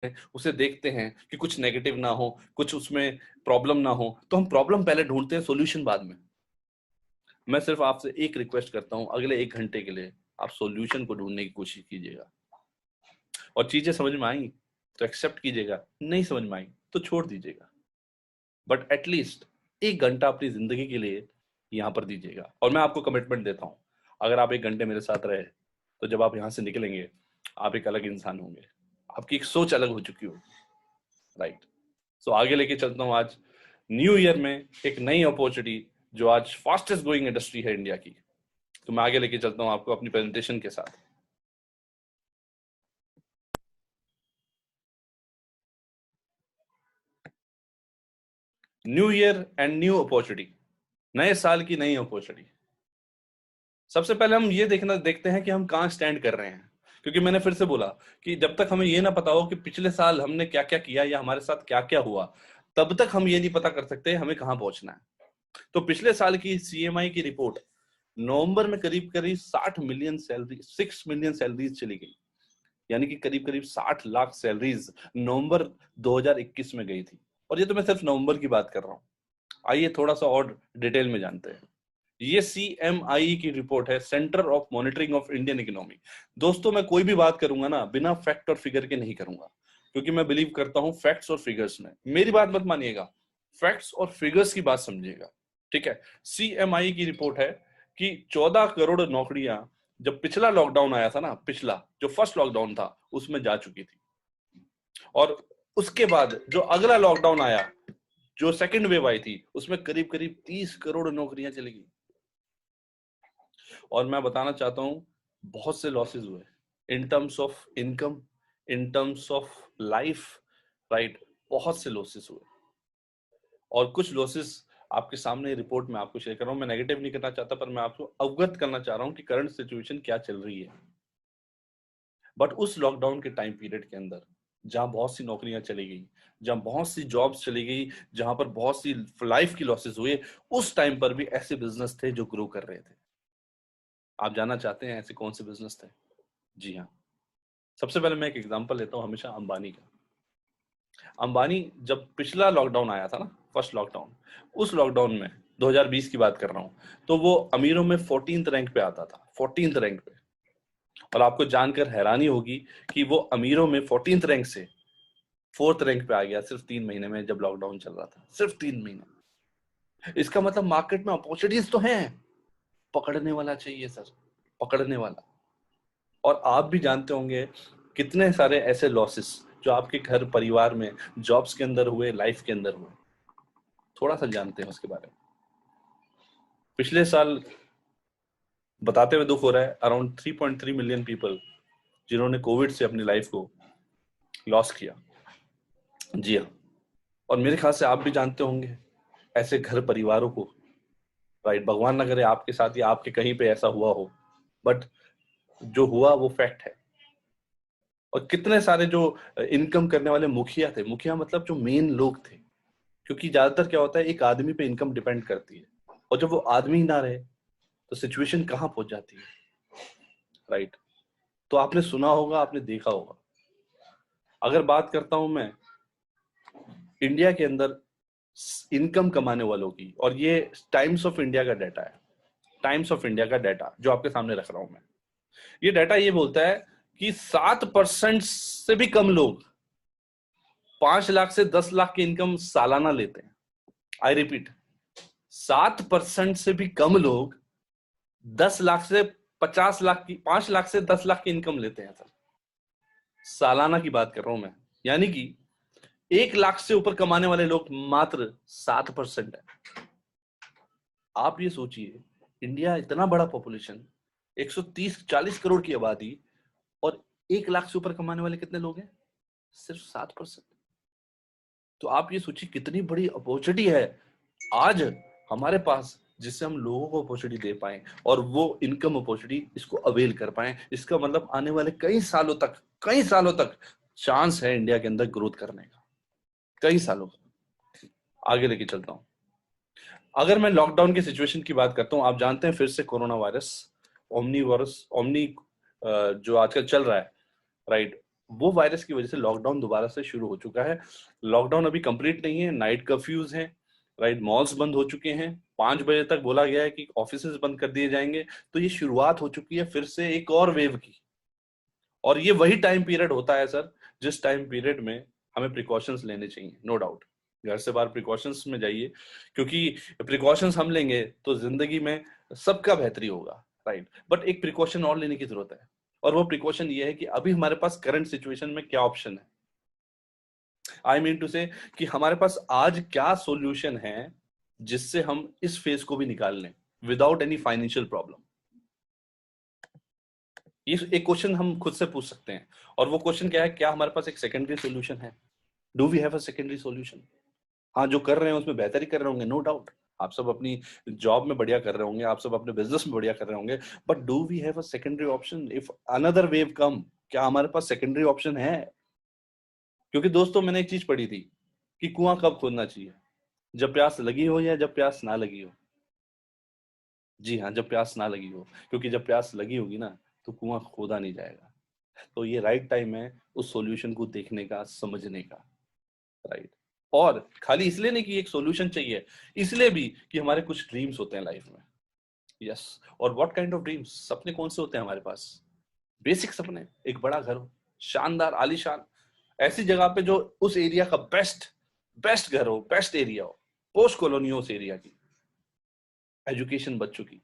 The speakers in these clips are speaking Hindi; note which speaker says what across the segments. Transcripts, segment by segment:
Speaker 1: उसे देखते हैं कि कुछ नेगेटिव ना हो, कुछ उसमें प्रॉब्लम ना हो, तो हम प्रॉब्लम पहले ढूंढते हैं, सॉल्यूशन बाद में। मैं सिर्फ आपसे एक रिक्वेस्ट करता हूं, अगले 1 घंटे के लिए आप सॉल्यूशन को ढूंढने की कोशिश कीजिएगा, और चीजें समझ में आई तो एक्सेप्ट कीजिएगा, नहीं समझ में आई तो छोड़ दीजिएगा, बट एटलीस्ट 1 घंटा अपनी जिंदगी के लिए यहां पर दीजिएगा। और मैं आपको कमिटमेंट देता हूं, अगर आप 1 घंटे मेरे साथ रहे तो जब आप यहां से निकलेंगे आप एक अलग इंसान होंगे, आपकी एक सोच अलग हो चुकी होगी, राइट। सो आगे लेके चलता हूं आज न्यू ईयर में एक नई अपॉर्चुनिटी जो आज फास्टेस्ट ग्रोइंग इंडस्ट्री है इंडिया की। तो मैं आगे लेके चलता हूं आपको अपनी प्रेजेंटेशन के साथ। New year and new opportunity, नए साल की नई अपॉर्चुनिटी। सबसे पहले हम ये देखते हैं कि हम कहाँ स्टैंड कर रहे हैं, क्योंकि मैंने फिर से बोला कि जब तक हमें ये ना पता हो कि पिछले साल हमने क्या क्या किया या हमारे साथ क्या क्या हुआ, तब तक हम ये नहीं पता कर सकते हमें कहाँ पहुंचना है। तो पिछले साल की सीएमआई की रिपोर्ट, नवंबर में करीब करीब 60 मिलियन सैलरी, 6 मिलियन सैलरीज चली गई, यानी कि करीब करीब 60 लाख सैलरीज नवंबर 2021 में गई थी। और ये तो मैं सिर्फ नवंबर की बात कर रहा हूँ। आइए थोड़ा सा और डिटेल में जानते हैं। ये सीएमआई की रिपोर्ट है, centre of monitoring of Indian economy. दोस्तों मैं कोई भी बात करूंगा ना बिना फैक्ट और फिगर के नहीं करूंगा, क्योंकि मैं बिलीव करता हूं फैक्ट्स और फिगर्स में। मेरी बात मत मानिएगा, फैक्ट्स और फिगर्स की बात समझिएगा, ठीक है। सीएमआई की रिपोर्ट है कि 14 करोड़ नौकरियां जब पिछला लॉकडाउन आया था ना, पिछला जो फर्स्ट लॉकडाउन था उसमें जा चुकी थी, और उसके बाद जो अगला लॉकडाउन आया, जो सेकंड वेव आई थी, उसमें करीब करीब 30 करोड़ नौकरियां चली गई। और मैं बताना चाहता हूं बहुत से लॉसेस हुए in terms of income, in terms of life, right. बहुत से लॉसेस हुए, और कुछ लॉसेस आपके सामने रिपोर्ट में आपको शेयर कर रहा हूं। मैं नेगेटिव नहीं करना चाहता, पर मैं आपको अवगत करना चाह रहा हूं कि करंट सिचुएशन क्या चल रही है। बट उस लॉकडाउन के टाइम पीरियड के अंदर जहां बहुत सी नौकरियां चली गई, जहां बहुत सी जॉब्स चली गई, जहां पर बहुत सी लाइफ की लॉसेस हुए, उस टाइम पर भी ऐसे बिजनेस थे जो ग्रो कर रहे थे। आप जानना चाहते हैं ऐसे कौन से बिजनेस थे? जी हाँ, सबसे पहले मैं एक एग्जांपल लेता हूं हमेशा अंबानी का। अंबानी जब पिछला लॉकडाउन आया था ना, फर्स्ट लॉकडाउन, उस लॉकडाउन में 2020 की बात कर रहा हूं, तो वो अमीरों में 14th रैंक पे आता था, 14th रैंक पे। और आपको जानकर हैरानी होगी कि वो अमीरों में 14th रैंक से 4th रैंक पे आ गया सिर्फ 3 महीने में, जब लॉकडाउन चल रहा था, सिर्फ 3 महीने। इसका मतलब मार्केट में अपॉर्चुनिटीज तो हैं, पकड़ने वाला चाहिए सर, पकड़ने वाला। और आप भी जानते होंगे कितने सारे ऐसे लॉसेस जो आपके घर परिवार में, जॉब्स के अंदर हुए, लाइफ के अंदर हुए, थोड़ा सा जानते हैं उसके बारे में। पिछले साल बताते हुए दुख हो रहा है, अराउंड 3.3 मिलियन पीपल जिन्होंने कोविड से अपनी लाइफ को लॉस किया। जी हाँ, और मेरे ख्याल से आप भी जानते होंगे ऐसे घर परिवारों को, राइट। भगवान ना करे आपके साथ या आपके कहीं पे ऐसा हुआ हो, बट जो हुआ वो फैक्ट है। और कितने सारे जो इनकम करने वाले मुखिया थे, मुखिया मतलब जो मेन लोग थे, क्योंकि ज्यादातर क्या होता है एक आदमी पे इनकम डिपेंड करती है, और जब वो आदमी ना रहे तो सिचुएशन कहाँ पहुंच जाती है, राइट। तो आपने सुना होगा, आपने देखा होगा। अगर बात करता हूं मैं इंडिया के अंदर इनकम कमाने वालों की, और ये टाइम्स ऑफ इंडिया का डाटा है, टाइम्स ऑफ इंडिया का डाटा जो आपके सामने रख रहा हूं मैं। ये डाटा ये बोलता है कि 7% से भी कम लोग 5 लाख से 10 लाख की इनकम सालाना लेते हैं। आई रिपीट, 7% से भी कम लोग 10 लाख से 50 लाख की, 5 लाख से 10 लाख की इनकम लेते हैं सर, सालाना की बात कर रहा हूं मैं। यानी कि 1 लाख से ऊपर कमाने वाले लोग मात्र 7% है। आप ये सोचिए, इंडिया इतना बड़ा पॉपुलेशन, 130-40 करोड़ की आबादी, और 1 लाख से ऊपर कमाने वाले कितने लोग हैं? सिर्फ 7%। तो आप ये सोचिए कितनी बड़ी अपॉर्चुनिटी है आज हमारे पास, जिससे हम लोगों को अपॉर्चुनिटी दे पाए, और वो इनकम अपॉर्चुनिटी इसको अवेल कर पाए। इसका मतलब आने वाले कई सालों तक चांस है इंडिया के अंदर ग्रोथ करने का, कई सालों का। आगे लेके चलता हूं। अगर मैं लॉकडाउन की सिचुएशन की बात करता हूं, आप जानते हैं फिर से corona virus, omni virus, omni जो आजकल चल रहा है, राइट, वो वायरस की वजह से लॉकडाउन दोबारा से शुरू हो चुका है। लॉकडाउन अभी कंप्लीट नहीं है, नाइट कर्फ्यूज हैं, राइट, मॉल्स बंद हो चुके हैं, 5 बजे तक बोला गया है कि ऑफिसेज बंद कर दिए जाएंगे। तो ये शुरुआत हो चुकी है फिर से एक और वेव की। और ये वही टाइम पीरियड होता है सर, जिस टाइम पीरियड में हमें प्रिकॉशंस लेने चाहिए, नो डाउट। घर से बाहर प्रिकॉशंस में जाइए, क्योंकि प्रिकॉशंस हम लेंगे तो जिंदगी में सबका बेहतरी होगा, राइट। बट एक प्रिकॉशन और लेने की जरूरत है, और वो प्रिकॉशन ये है कि अभी हमारे पास करंट सिचुएशन में क्या ऑप्शन है। आई मीन टू से कि हमारे पास आज क्या सॉल्यूशन है जिससे हम इस फेज को भी निकाल लें विदाउट एनी फाइनेंशियल प्रॉब्लम। ये एक क्वेश्चन हम खुद से पूछ सकते हैं, और वो क्वेश्चन क्या है, क्या हमारे पास एक सेकेंडरी सॉल्यूशन है? Do we have a secondary solution? हाँ, जो कर रहे हैं उसमें बेहतर ही कर रहे होंगे, नो डाउट। आप सब अपनी जॉब में बढ़िया कर रहे होंगे, आप सब अपने बिजनेस में बढ़िया कर रहे होंगे, but do we have a secondary option if another wave come? क्या हमारे पास सेकेंडरी ऑप्शन है? क्योंकि दोस्तों, मैंने एक चीज पढ़ी थी कि कुआं कब खोदना चाहिए, जब प्यास लगी हो या जब प्यास ना लगी हो। जी हाँ, जब प्यास ना लगी हो, क्योंकि जब प्यास लगी होगी ना तो कुआं खोदा नहीं जाएगा। तो ये राइट टाइम है उस सॉल्यूशन को देखने का, समझने का, राइट। और खाली इसलिए नहीं कि एक सॉल्यूशन चाहिए, इसलिए भी कि हमारे कुछ ड्रीम्स होते हैं लाइफ में। यस। और व्हाट काइंड ऑफ ड्रीम्स, सपने कौन से होते हैं हमारे पास? बेसिक सपने, एक बड़ा घर हो, शानदार आलीशान, ऐसी जगह पे जो उस एरिया का बेस्ट बेस्ट घर हो, बेस्ट एरिया हो, पोस्ट कॉलोनी हो उस एरिया की, एजुकेशन बच्चों की,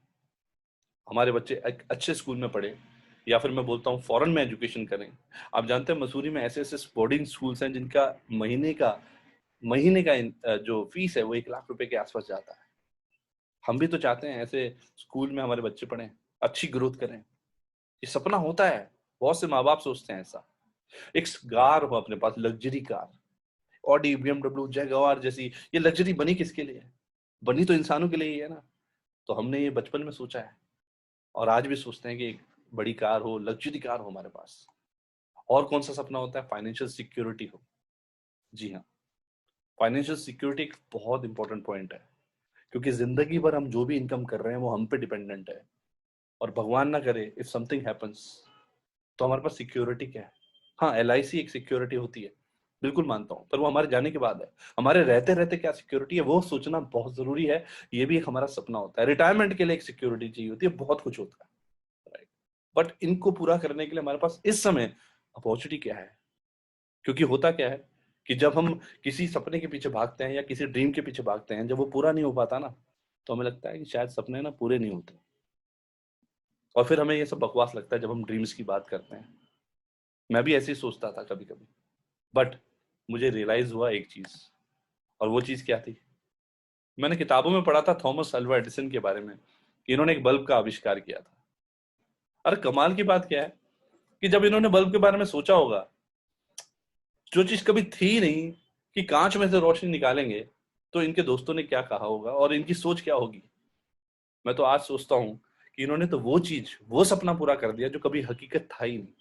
Speaker 1: हमारे बच्चे एक अच्छे स्कूल में पढ़े, या फिर मैं बोलता हूँ फॉरेन में एजुकेशन करें। आप जानते हैं मसूरी में ऐसे ऐसे बोर्डिंग स्कूल्स हैं जिनका महीने का जो फीस है वो 1 लाख रुपए के आसपास जाता है। हम भी तो चाहते हैं ऐसे स्कूल में हमारे बच्चे पढ़ें, अच्छी ग्रोथ करें। ये सपना होता है, बहुत से माँ बाप सोचते हैं ऐसा। एक कार हो अपने पास, luxury car, Audi, BMW, Jaguar जैसी, ये लग्जरी बनी किसके लिए है? बनी तो इंसानों के लिए ही है ना। तो हमने ये बचपन में सोचा है, और आज भी सोचते हैं कि एक बड़ी कार हो, लग्जरी कार हो हमारे पास। और कौन सा सपना होता है? फाइनेंशियल सिक्योरिटी हो। जी हाँ, फाइनेंशियल सिक्योरिटी एक बहुत इंपॉर्टेंट पॉइंट है, क्योंकि जिंदगी भर हम जो भी इनकम कर रहे हैं वो हम पे डिपेंडेंट है। और भगवान ना करे इफ समथिंग हैपेंस, तो हमारे पास सिक्योरिटी क्या है? हाँ, एलआईसी एक सिक्योरिटी होती है, बिल्कुल मानता हूँ, पर वो हमारे जाने के बाद है। हमारे रहते रहते क्या सिक्योरिटी है वो सोचना बहुत जरूरी है। ये भी एक हमारा सपना होता है। रिटायरमेंट के लिए एक सिक्योरिटी चाहिए होती है, बहुत कुछ होता है, राइट। बट इनको पूरा करने के लिए हमारे पास इस समय अपॉर्चुनिटी क्या है? क्योंकि होता क्या है कि जब हम किसी सपने के पीछे भागते हैं या किसी ड्रीम के पीछे भागते हैं, जब वो पूरा नहीं हो पाता ना, तो हमें लगता है कि शायद सपने ना पूरे नहीं होते, और फिर हमें ये सब बकवास लगता है जब हम ड्रीम्स की बात करते हैं। मैं भी ऐसे ही सोचता था कभी कभी, बट मुझे रियलाइज हुआ एक चीज, और वो चीज क्या थी? मैंने किताबों में पढ़ा था थॉमस अल्वा एडिसन के बारे में, कि इन्होंने एक बल्ब का आविष्कार किया था। अरे कमाल की बात क्या है कि जब इन्होंने बल्ब के बारे में सोचा होगा, जो चीज कभी थी ही नहीं, कि कांच में से रोशनी निकालेंगे, तो इनके दोस्तों ने क्या कहा होगा और इनकी सोच क्या होगी। मैं तो आज सोचता हूं कि इन्होंने तो वो चीज, वो सपना पूरा कर दिया जो कभी हकीकत था ही नहीं।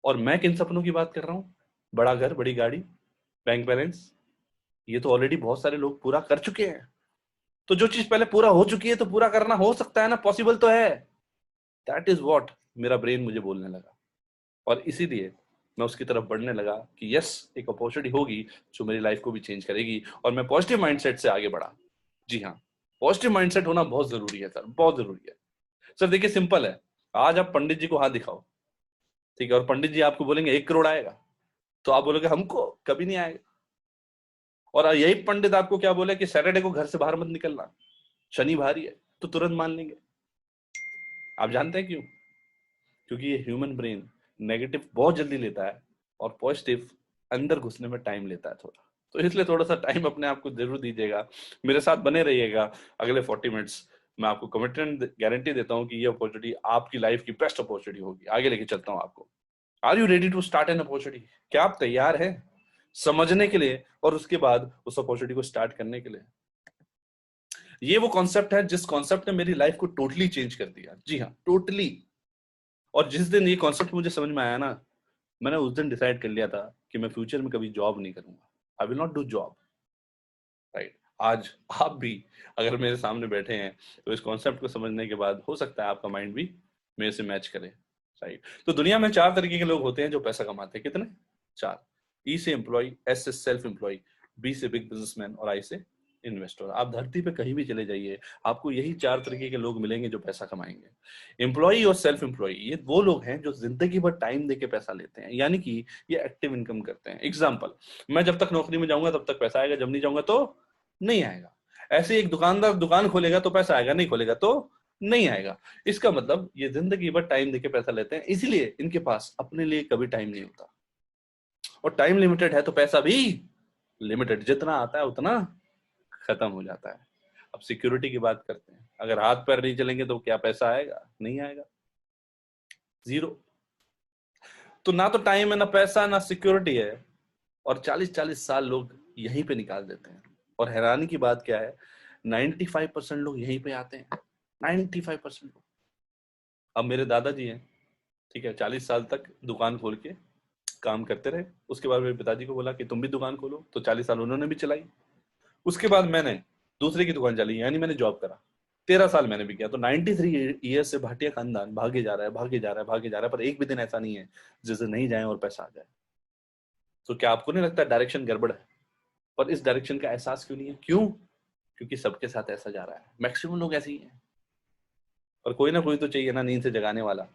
Speaker 1: और मैं किन सपनों की बात कर रहा हूँ? बड़ा घर, बड़ी गाड़ी, बैंक बैलेंस, ये तो ऑलरेडी बहुत सारे लोग पूरा कर चुके हैं। तो जो चीज पहले पूरा हो चुकी है तो पूरा करना हो सकता है ना, पॉसिबल तो है। दैट इज वॉट मेरा ब्रेन मुझे बोलने लगा, और इसीलिए मैं उसकी तरफ बढ़ने लगा कि यस, एक अपॉर्चुनिटी होगी जो मेरी लाइफ को भी चेंज करेगी, और मैं पॉजिटिव माइंडसेट से आगे बढ़ा। जी हाँ, पॉजिटिव माइंडसेट होना बहुत जरूरी है सर, बहुत जरूरी है। सर देखिए, सिंपल है। आज आप पंडित जी को हाथ दिखाओ, ठीक है, और पंडित जी आपको बोलेंगे 1 करोड़ आएगा, तो आप बोलोगे हमको कभी नहीं आएगा। और यही पंडित आपको क्या बोले कि सैटरडे को घर से बाहर मत निकलना, शनि भारी है, तो तुरंत मान लेंगे। आप जानते हैं क्यों? क्योंकि ये ह्यूमन ब्रेन नेगेटिव बहुत जल्दी लेता है, और पॉजिटिव अंदर घुसने में टाइम लेता है थोड़ा। तो इसलिए थोड़ा सा टाइम अपने आप को जरूर दीजिएगा, मेरे साथ बने रहिएगा। अगले 40 मिनट्स मैं आपको कमिटमेंट गारंटी देता हूँ कि ये अपॉर्चुनिटी आपकी लाइफ की बेस्ट अपॉर्चुनिटी होगी। आगे लेके चलता हूँ आपको। Are you ready to start an opportunity? क्या आप तैयार हैं समझने के लिए और उसके बाद उस अपॉर्चुनिटी को स्टार्ट करने के लिए? ये वो कॉन्सेप्ट है जिस कॉन्सेप्ट ने मेरी लाइफ को टोटली चेंज कर दिया। जी हाँ, टोटली। और जिस दिन ये कॉन्सेप्ट मुझे समझ में आया ना, मैंने उस दिन डिसाइड कर लिया था कि मैं फ्यूचर में कभी जॉब नहीं करूंगा। I will not do job, right. आज आप भी अगर मेरे सामने बैठे हैं तो इस कॉन्सेप्ट को समझने के बाद हो सकता है आपका माइंड भी मेरे से मैच करे। राइट। तो दुनिया में 4 तरीके के लोग होते हैं जो पैसा कमाते हैं। कितने? 4। ई से एम्प्लॉय, एस से सेल्फ एम्प्लॉय, बी से बिग बिजनेसमैन और आई से इन्वेस्टर। आप धरती पे कहीं भी चले जाइए, आपको यही 4 तरीके के लोग मिलेंगे जो पैसा कमाएंगे। एम्प्लॉय और सेल्फ एम्प्लॉय ये वो लोग हैं जो जिंदगी भर टाइम देके पैसा लेते हैं, यानी कि ये एक्टिव इनकम करते हैं। एग्जाम्पल, मैं जब तक नौकरी में जाऊंगा तब तक पैसा आएगा, जब नहीं जाऊंगा तो नहीं आएगा। ऐसे ही एक दुकानदार दुकान खोलेगा तो पैसा आएगा, नहीं खोलेगा तो नहीं आएगा। इसका मतलब ये जिंदगी भर टाइम देके पैसा लेते हैं, इसीलिए इनके पास अपने लिए कभी टाइम नहीं होता। और टाइम लिमिटेड है तो पैसा भी लिमिटेड, जितना आता है उतना खत्म हो जाता है। अब सिक्योरिटी की बात करते हैं। अगर हाथ पैर नहीं चलेंगे तो क्या पैसा आएगा? नहीं आएगा, जीरो। तो ना तो टाइम है, ना पैसा, ना सिक्योरिटी है, और 40-40 साल लोग यहीं पे निकाल देते हैं। और हैरानी की बात क्या है, 95% लोग यहीं पे आते हैं, 95% लोग। अब मेरे दादाजी हैं, ठीक है, 40 साल तक दुकान खोल के काम करते रहे। उसके बाद मेरे पिताजी को बोला कि तुम भी दुकान खोलो, तो 40 साल उन्होंने भी चलाई। उसके बाद मैंने दूसरे की दुकान चलाई, यानी मैंने जॉब करा, 13 साल मैंने भी किया। तो 93 ईयर्स से भाटिया खानदान भागे जा रहा है, भागे जा रहा है, भागे जा रहा है, पर एक भी दिन ऐसा नहीं है जिसे नहीं जाए और पैसा आ जाए। तो क्या आपको नहीं लगता डायरेक्शन गड़बड़ है? पर इस डायरेक्शन का एहसास क्यों नहीं है? क्यों? क्योंकि सबके साथ ऐसा जा रहा है, मैक्सिमम लोग ऐसे ही हैं। पर कोई ना कोई तो चाहिए ना नींद से जगाने वाला।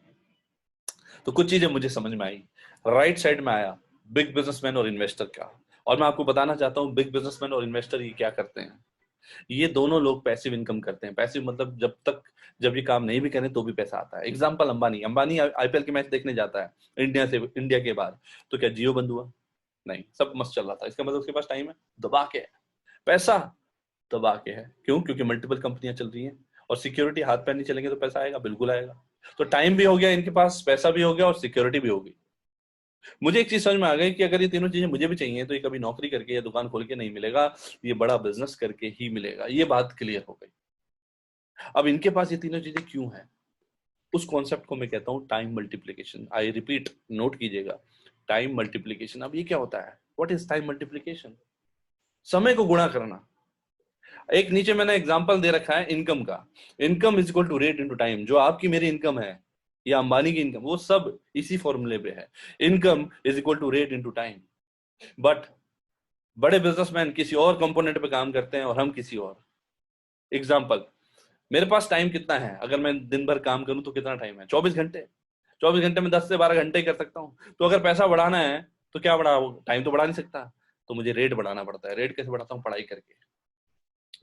Speaker 1: तो कुछ चीजें मुझे समझ में आई। राइट साइड में आया बिग बिजनेसमैन और इन्वेस्टर का, और मैं आपको बताना चाहता हूं बिग बिजनेसमैन और इन्वेस्टर ये क्या करते हैं। ये दोनों लोग पैसिव इनकम करते हैं। पैसिव मतलब जब ये काम नहीं भी करें तो भी पैसा आता है। एग्जांपल, अंबानी। अंबानी आईपीएल के मैच देखने जाता है इंडिया के बाहर, तो क्या जियो बंद हुआ? नहीं, सब मस्त चल रहा था। इसका मतलब उसके पास टाइम है, दबा के है। पैसा दबा के है। क्यों? क्योंकि मल्टीपल कंपनियां चल रही हैं। और सिक्योरिटी, हाथ पैर नहीं चलेंगे तो पैसा आएगा? बिल्कुल आएगा। तो टाइम भी हो गया इनके पास, पैसा भी हो गया और सिक्योरिटी भी हो गई। मुझे एक चीज समझ में आ गई कि अगर ये तीनों चीजें मुझे भी चाहिए तो ये कभी नौकरी करके या दुकान खोल के नहीं मिलेगा, ये बड़ा बिजनेस करके ही मिलेगा। ये बात क्लियर हो गई। अब इनके पास ये तीनों चीजें क्यों हैं? उस कॉन्सेप्ट को मैं कहता हूं time multiplication. I repeat, note कीजिएगा, टाइम मल्टीप्लीकेशन। अब ये क्या होता है? What is time multiplication? समय को गुणा करना। एक नीचे मैंने एग्जांपल दे रखा है इनकम का। Income is equal to rate into time. जो आपकी मेरी इनकम है या अंबानी की इनकम, वो सब इसी फॉर्मूले पे है। Income is equal to rate into time. But बड़े बिजनेसमैन किसी और कंपोनेंट पे काम करते हैं और हम किसी और। एग्जांपल, मेरे पास टाइम कितना है? अगर मैं दिन भर काम करूं तो कितना टाइम है? 24 घंटे। 24 घंटे में 10 से 12 घंटे ही कर सकता हूं। तो अगर पैसा बढ़ाना है तो क्या बढ़ाओ? टाइम तो बढ़ा नहीं सकता, तो मुझे रेट बढ़ाना पड़ता है। रेट कैसे बढ़ाता हूँ? पढ़ाई करके।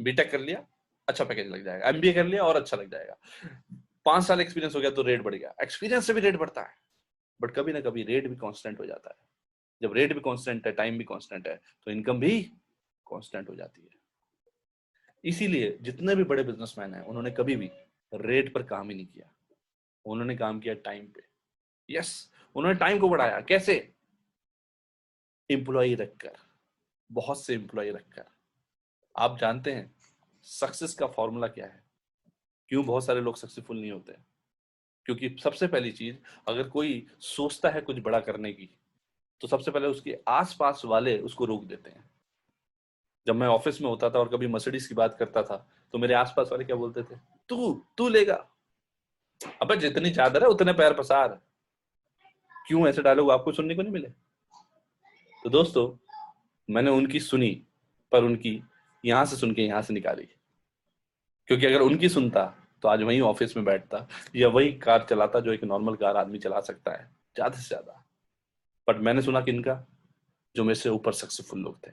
Speaker 1: बीटेक कर लिया, अच्छा पैकेज लग जाएगा। एमबीए कर लिया और अच्छा लग जाएगा। 5 साल एक्सपीरियंस हो गया तो रेट बढ़ गया। एक्सपीरियंस से भी रेट बढ़ता है, बट कभी ना कभी रेट भी कांस्टेंट हो जाता है। जब रेट भी कांस्टेंट है, टाइम भी कांस्टेंट है, तो इनकम भी कांस्टेंट हो जाती है। इसीलिए जितने भी बड़े बिजनेसमैन हैं, उन्होंने कभी भी रेट पर काम ही नहीं किया। उन्होंने काम किया टाइम पे। यस, उन्होंने टाइम को बढ़ाया। कैसे? एम्प्लॉय रखकर, बहुत से एम्प्लॉय रखकर। आप जानते हैं सक्सेस का फॉर्मूला क्या है? क्यों बहुत सारे लोग सक्सेसफुल नहीं होते? क्योंकि सबसे पहली चीज, अगर कोई सोचता है कुछ बड़ा करने की, तो सबसे पहले उसके आसपास वाले उसको रोक देते हैं। जब मैं ऑफिस में होता था और कभी मर्सिडीज की बात करता था, तो मेरे आसपास वाले क्या बोलते थे? तू तू लेगा? अबे जितनी चादर है उतने पैर पसार। क्यों ऐसे डायलॉग आपको सुनने को नहीं मिले? तो दोस्तों, मैंने उनकी सुनी, पर उनकी यहां से सुन के यहां से निकाली। क्योंकि अगर उनकी सुनता तो आज वही ऑफिस में बैठता या वही कार चलाता जो एक नॉर्मल कार आदमी चला सकता है, ज्यादा से ज्यादा। बट मैंने सुना किनका? जो मेरे से ऊपर सक्सेसफुल लोग थे,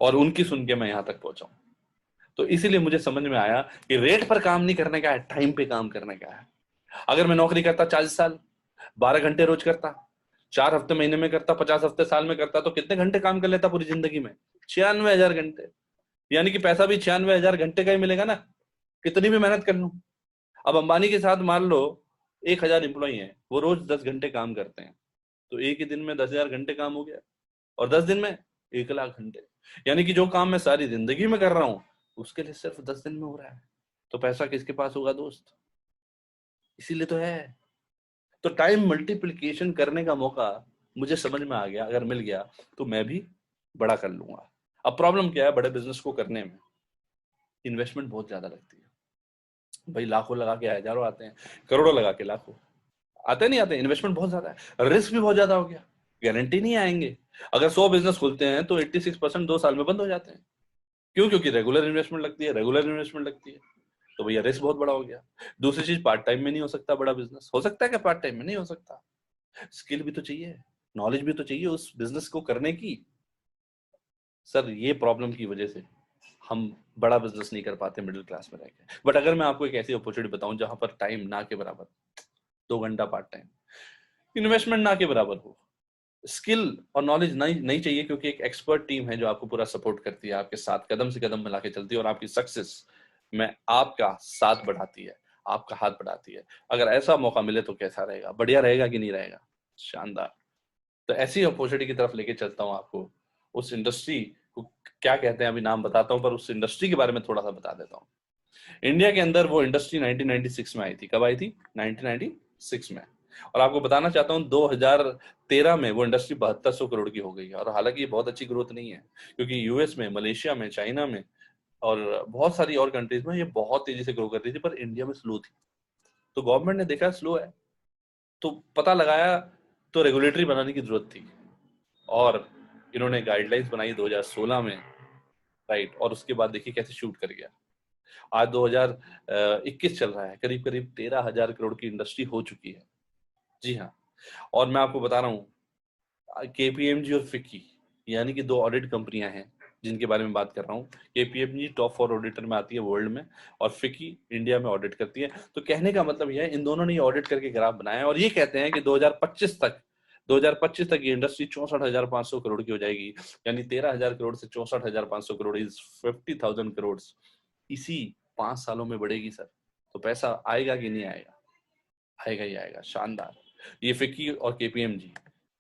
Speaker 1: और उनकी सुन के मैं यहां तक पहुंचा हूं। तो इसीलिए मुझे समझ में आया कि रेट पर काम नहीं करने का है, टाइम पे काम करने का है। अगर मैं नौकरी करता 40 साल, 12 घंटे रोज करता, 4 हफ्ते महीने में करता, 50 हफ्ते साल में करता, तो कितने घंटे काम कर लेता पूरी जिंदगी में? 96,000 घंटे। यानी कि पैसा भी 96,000 घंटे का ही मिलेगा ना, कितनी भी मेहनत कर लूं। अब अंबानी के साथ मान लो 1,000 एम्प्लॉय हैं, वो रोज 10 घंटे काम करते हैं, तो एक ही दिन में 10,000 घंटे काम हो गया। और 10 दिन में 1,00,000 घंटे। यानी कि जो काम मैं सारी जिंदगी में कर रहा हूं, उसके लिए सिर्फ 10 दिन में हो रहा है। तो पैसा किसके पास होगा दोस्त? इसीलिए तो है। तो टाइम मल्टीप्लिकेशन करने का मौका मुझे समझ में आ गया, अगर मिल गया तो मैं भी बड़ा कर लूंगा। अब प्रॉब्लम क्या है बड़े बिजनेस को करने में? इन्वेस्टमेंट बहुत ज्यादा लगती है भाई। लाखों लगा के हजारों आते हैं, करोड़ों लगा के लाखों। आते नहीं आते, इन्वेस्टमेंट बहुत ज्यादा है, रिस्क भी बहुत ज्यादा हो गया, गारंटी नहीं आएंगे। अगर 100 बिजनेस खुलते हैं तो 86% 2 साल में बंद हो जाते हैं। क्यों? क्योंकि रेगुलर इन्वेस्टमेंट लगती है, रेगुलर इन्वेस्टमेंट लगती है। तो भैया रिस्क बहुत बड़ा हो गया। दूसरी चीज, पार्ट टाइम में नहीं हो सकता बड़ा बिजनेस। हो सकता है क्या पार्ट टाइम में? नहीं हो सकता। स्किल भी तो चाहिए, नॉलेज भी तो चाहिए उस बिजनेस को करने की। सर ये प्रॉब्लम की वजह से हम बड़ा बिजनेस नहीं कर पाते मिडिल क्लास में रह के। बट अगर मैं आपको एक ऐसी अपॉर्चुनिटी बताऊं जहां पर टाइम ना के बराबर, 2 घंटा पार्ट टाइम, इन्वेस्टमेंट ना के बराबर हो, स्किल और नॉलेज नहीं नहीं चाहिए, क्योंकि एक एक्सपर्ट टीम है जो आपको पूरा सपोर्ट करती है, आपके साथ कदम से कदम मिला के चलती है और आपकी सक्सेस में आपका साथ बढ़ाती है, आपका हाथ बढ़ाती है। अगर ऐसा मौका मिले तो कैसा रहेगा? बढ़िया रहेगा कि नहीं रहेगा? शानदार। तो ऐसी अपॉर्चुनिटी की तरफ लेके चलता हूं आपको। उस इंडस्ट्री को क्या कहते हैं अभी नाम बताता हूं, पर उस इंडस्ट्री के बारे में थोड़ा सा बता देता हूं। इंडिया के अंदर वो इंडस्ट्री 1996 में आई थी। कब आई थी? 1996 में। और आपको बताना चाहता हूं 2013 में वो इंडस्ट्री 7200 करोड़ की हो गई है। और हालांकि ये बहुत अच्छी ग्रोथ नहीं है, क्योंकि यूएस में, मलेशिया में, चाइना में और बहुत सारी और कंट्रीज में ये बहुत तेजी से ग्रो कर रही थी, पर इंडिया में स्लो थी। तो गवर्नमेंट ने देखा स्लो है, तो पता लगाया, तो रेगुलेटरी बनाने की जरूरत थी। और इन्होंने गाइडलाइंस बनाई 2016 में, राइट। और उसके बाद देखिए कैसे शूट कर गया। आज 2021 चल रहा है, करीब करीब 13,000 करोड़ की इंडस्ट्री हो चुकी है। जी हाँ। और मैं आपको बता रहा हूँ, केपीएमजी और फिक्की, यानी कि 2 ऑडिट कंपनियां हैं जिनके बारे में बात कर रहा हूँ। केपीएमजी टॉप 4 ऑडिटर में आती है वर्ल्ड में, और फिक्की इंडिया में ऑडिट करती है। तो कहने का मतलब यह है, इन दोनों ने ऑडिट करके ग्राफ बनाया है और ये कहते हैं कि 2025 तक ये इंडस्ट्री 64,500 करोड़ की हो जाएगी। यानी 13,000 करोड़ से 64,500 करोड़ इज 50,000 करोड़। इसी 5 सालों में बढ़ेगी सर। तो पैसा आएगा कि नहीं आएगा? आएगा ही आएगा। शानदार। ये फिक्की और केपीएमजी,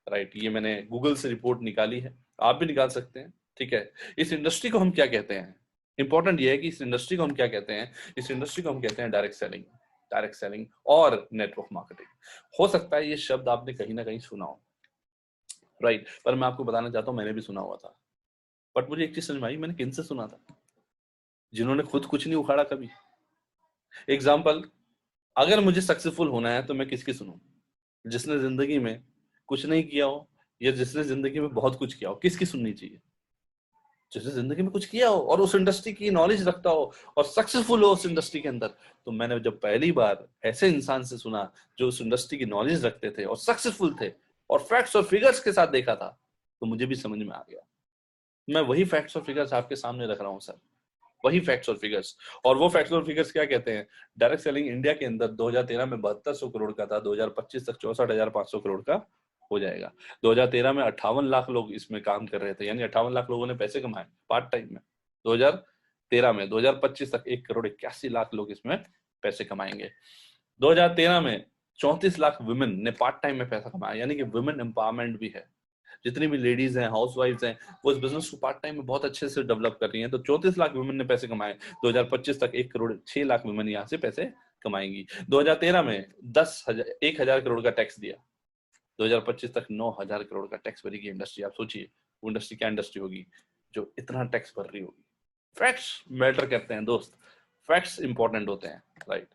Speaker 1: राइट, ये मैंने गूगल से रिपोर्ट निकाली है, आप भी निकाल सकते हैं। ठीक है। इस इंडस्ट्री को हम क्या कहते हैं? इंपॉर्टेंट ये है कि इस इंडस्ट्री को हम क्या कहते हैं? इस इंडस्ट्री को हम कहते हैं डायरेक्ट सेलिंग। डायरेक्ट सेलिंग और नेटवर्क मार्केटिंग। हो सकता है ये शब्द आपने कहीं ना कहीं सुना हो, राइट, पर मैं आपको बताना चाहता हूं मैंने भी सुना हुआ था। बट मुझे एक चीज समझ में आई, मैंने किनसे सुना था? जिन्होंने खुद कुछ नहीं उखाड़ा कभी। एग्जाम्पल, अगर मुझे सक्सेसफुल होना है तो मैं किसकी सुनूं? जिसने जिंदगी में कुछ नहीं किया हो, या जिसने जिंदगी में बहुत कुछ किया हो, किसकी सुननी चाहिए? जिसने जिंदगी में कुछ किया हो और उस इंडस्ट्री की नॉलेज रखता हो और सक्सेसफुल हो उस इंडस्ट्री के अंदर। तो मैंने जब पहली बार ऐसे इंसान से सुना जो उस इंडस्ट्री की नॉलेज रखते थे और सक्सेसफुल थे और फैक्ट्स और फिगर्स के साथ देखा था, तो मुझे भी समझ में आ गया। मैं वही फैक्ट्स और फिगर्स आपके सामने रख रहा हूं सर, वही फैक्ट्स और फिगर्स। और वो फैक्ट्स और फिगर्स क्या कहते हैं? डायरेक्ट सेलिंग इंडिया के अंदर 2013 में 7200 करोड़ का था, 2025 तक 64,500 करोड़ का हो जाएगा। 2013 में 58 लाख लोग इसमें काम कर रहे थे, यानी 58 लाख लोगों ने पैसे कमाए पार्ट टाइम में 2013 में। 2025 तक 1,81,00,000 लोग इसमें पैसे कमाएंगे। 2013 में 34 लाख वुमेन ने पार्ट टाइम में पैसा कमाया, यानी कि वुमेन एम्पावरमेंट भी है। जितनी भी लेडीज हैं, हाउस वाइफ्स हैं, वो इस बिजनेस को पार्ट टाइम में बहुत अच्छे से डेवलप कर रही हैं। तो 34 लाख वुमेन ने पैसे कमाए। 2025 तक 1,06,00,000 वुमेन यहाँ से पैसे कमाएंगी। 2013 में 1,000 करोड़ का टैक्स दिया, 2025 तक 9,000 करोड़ का टैक्स भरेगी इंडस्ट्री। आप सोचिए वो इंडस्ट्री क्या इंडस्ट्री होगी जो इतना टैक्स भर रही होगी। फैक्ट्स मैटर करते हैं दोस्त, फैक्ट्स इंपॉर्टेंट होते हैं, राइट।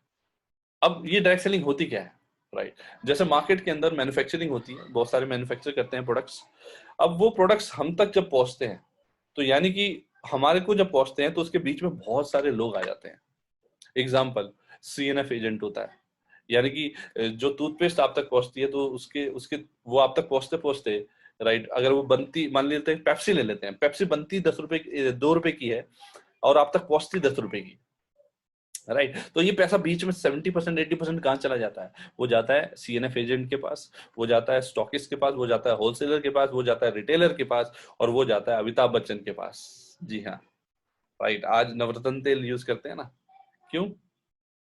Speaker 1: अब ये डायरेक्ट सेलिंग होती क्या है, राइट? जैसे मार्केट के अंदर मैन्युफैक्चरिंग होती है, बहुत सारे मैन्युफैक्चर करते हैं प्रोडक्ट्स। अब वो प्रोडक्ट्स हम तक जब पहुंचते हैं, तो यानी कि हमारे को जब पहुंचते हैं तो उसके बीच में बहुत सारे लोग आ जाते हैं। एग्जाम्पल, सीएनएफ एजेंट होता है, यानी कि जो टूथपेस्ट आप तक पहुंचती है, तो उसके उसके वो आप तक पहुंचते पहुंचते, राइट, अगर वो बनती, मान लेते हैं पेप्सी ले लेते हैं, पेप्सी बनती 10 रुपए 2 रुपए की है और आप तक पहुंचती 10 रुपए की, राइट। तो ये पैसा बीच में 70% 80% कहाँ चला जाता है? वो जाता है सीएनएफ एजेंट के पास, वो जाता है स्टॉकिस्ट के पास, वो जाता है होलसेलर के पास, वो जाता है रिटेलर के पास, और वो जाता है अमिताभ बच्चन के पास। जी हाँ, राइट। आज नवरत्न तेल यूज करते हैं ना, क्यों?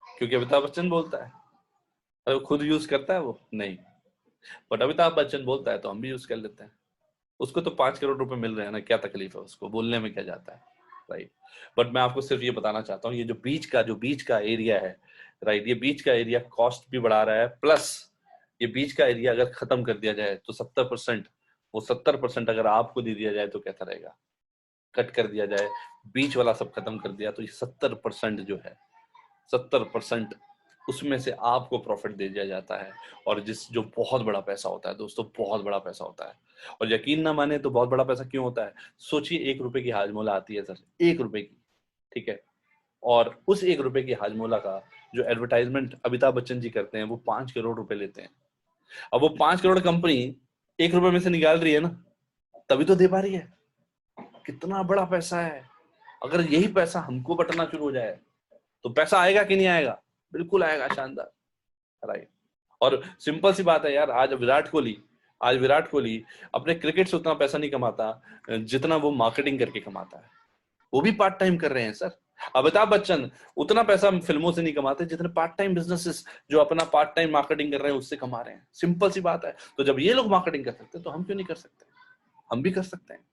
Speaker 1: क्योंकि अमिताभ बच्चन बोलता है। अरे वो खुद यूज करता है वो नहीं, बट अमिताभ बच्चन बोलता है तो हम भी यूज कर लेते हैं। उसको तो 5 करोड़ रुपए मिल रहे हैं ना, क्या तकलीफ है उसको बोलने में, क्या जाता है, राइट। बट मैं आपको सिर्फ ये बताना चाहता हूँ, ये जो बीच का एरिया है, राइट, ये बीच का एरिया कॉस्ट भी बढ़ा रहा है, प्लस ये बीच का एरिया अगर खत्म कर दिया जाए तो 70%, वो 70% अगर आपको दे दिया जाए तो कैसा रहेगा? कट कर दिया जाए, बीच वाला सब खत्म कर दिया, तो ये 70% जो है, 70% उसमें से आपको प्रॉफिट दे दिया जाता है। और जो बहुत बड़ा पैसा होता है दोस्तों, बहुत बड़ा पैसा होता है। और यकीन ना माने तो बहुत बड़ा पैसा क्यों होता है? सोचिए, 1 रुपए की हाजमोला आती है सर, 1 रुपए की, ठीक है, और उस 1 रुपए की हाजमोला का जो एडवर्टाइजमेंट अमिताभ बच्चन जी करते हैं वो 5 करोड़ रुपए लेते हैं। अब वो 5 करोड़ कंपनी 1 रुपए में से निकाल रही है ना, तभी तो दे पा रही है। कितना बड़ा पैसा है। अगर यही पैसा हमको बटना शुरू हो जाए तो पैसा आएगा कि नहीं आएगा? बिल्कुल आएगा, शानदार, राइट। और सिंपल सी बात है यार, आज विराट कोहली अपने क्रिकेट से उतना पैसा नहीं कमाता जितना वो मार्केटिंग करके कमाता है। वो भी पार्ट टाइम कर रहे हैं सर। अमिताभ बच्चन उतना पैसा फिल्मों से नहीं कमाते जितने पार्ट टाइम बिजनेसेस जो अपना पार्ट टाइम मार्केटिंग कर रहे हैं उससे कमा रहे हैं। सिंपल सी बात है। तो जब ये लोग मार्केटिंग कर सकते हैं तो हम क्यों नहीं कर सकते? हम भी कर सकते हैं।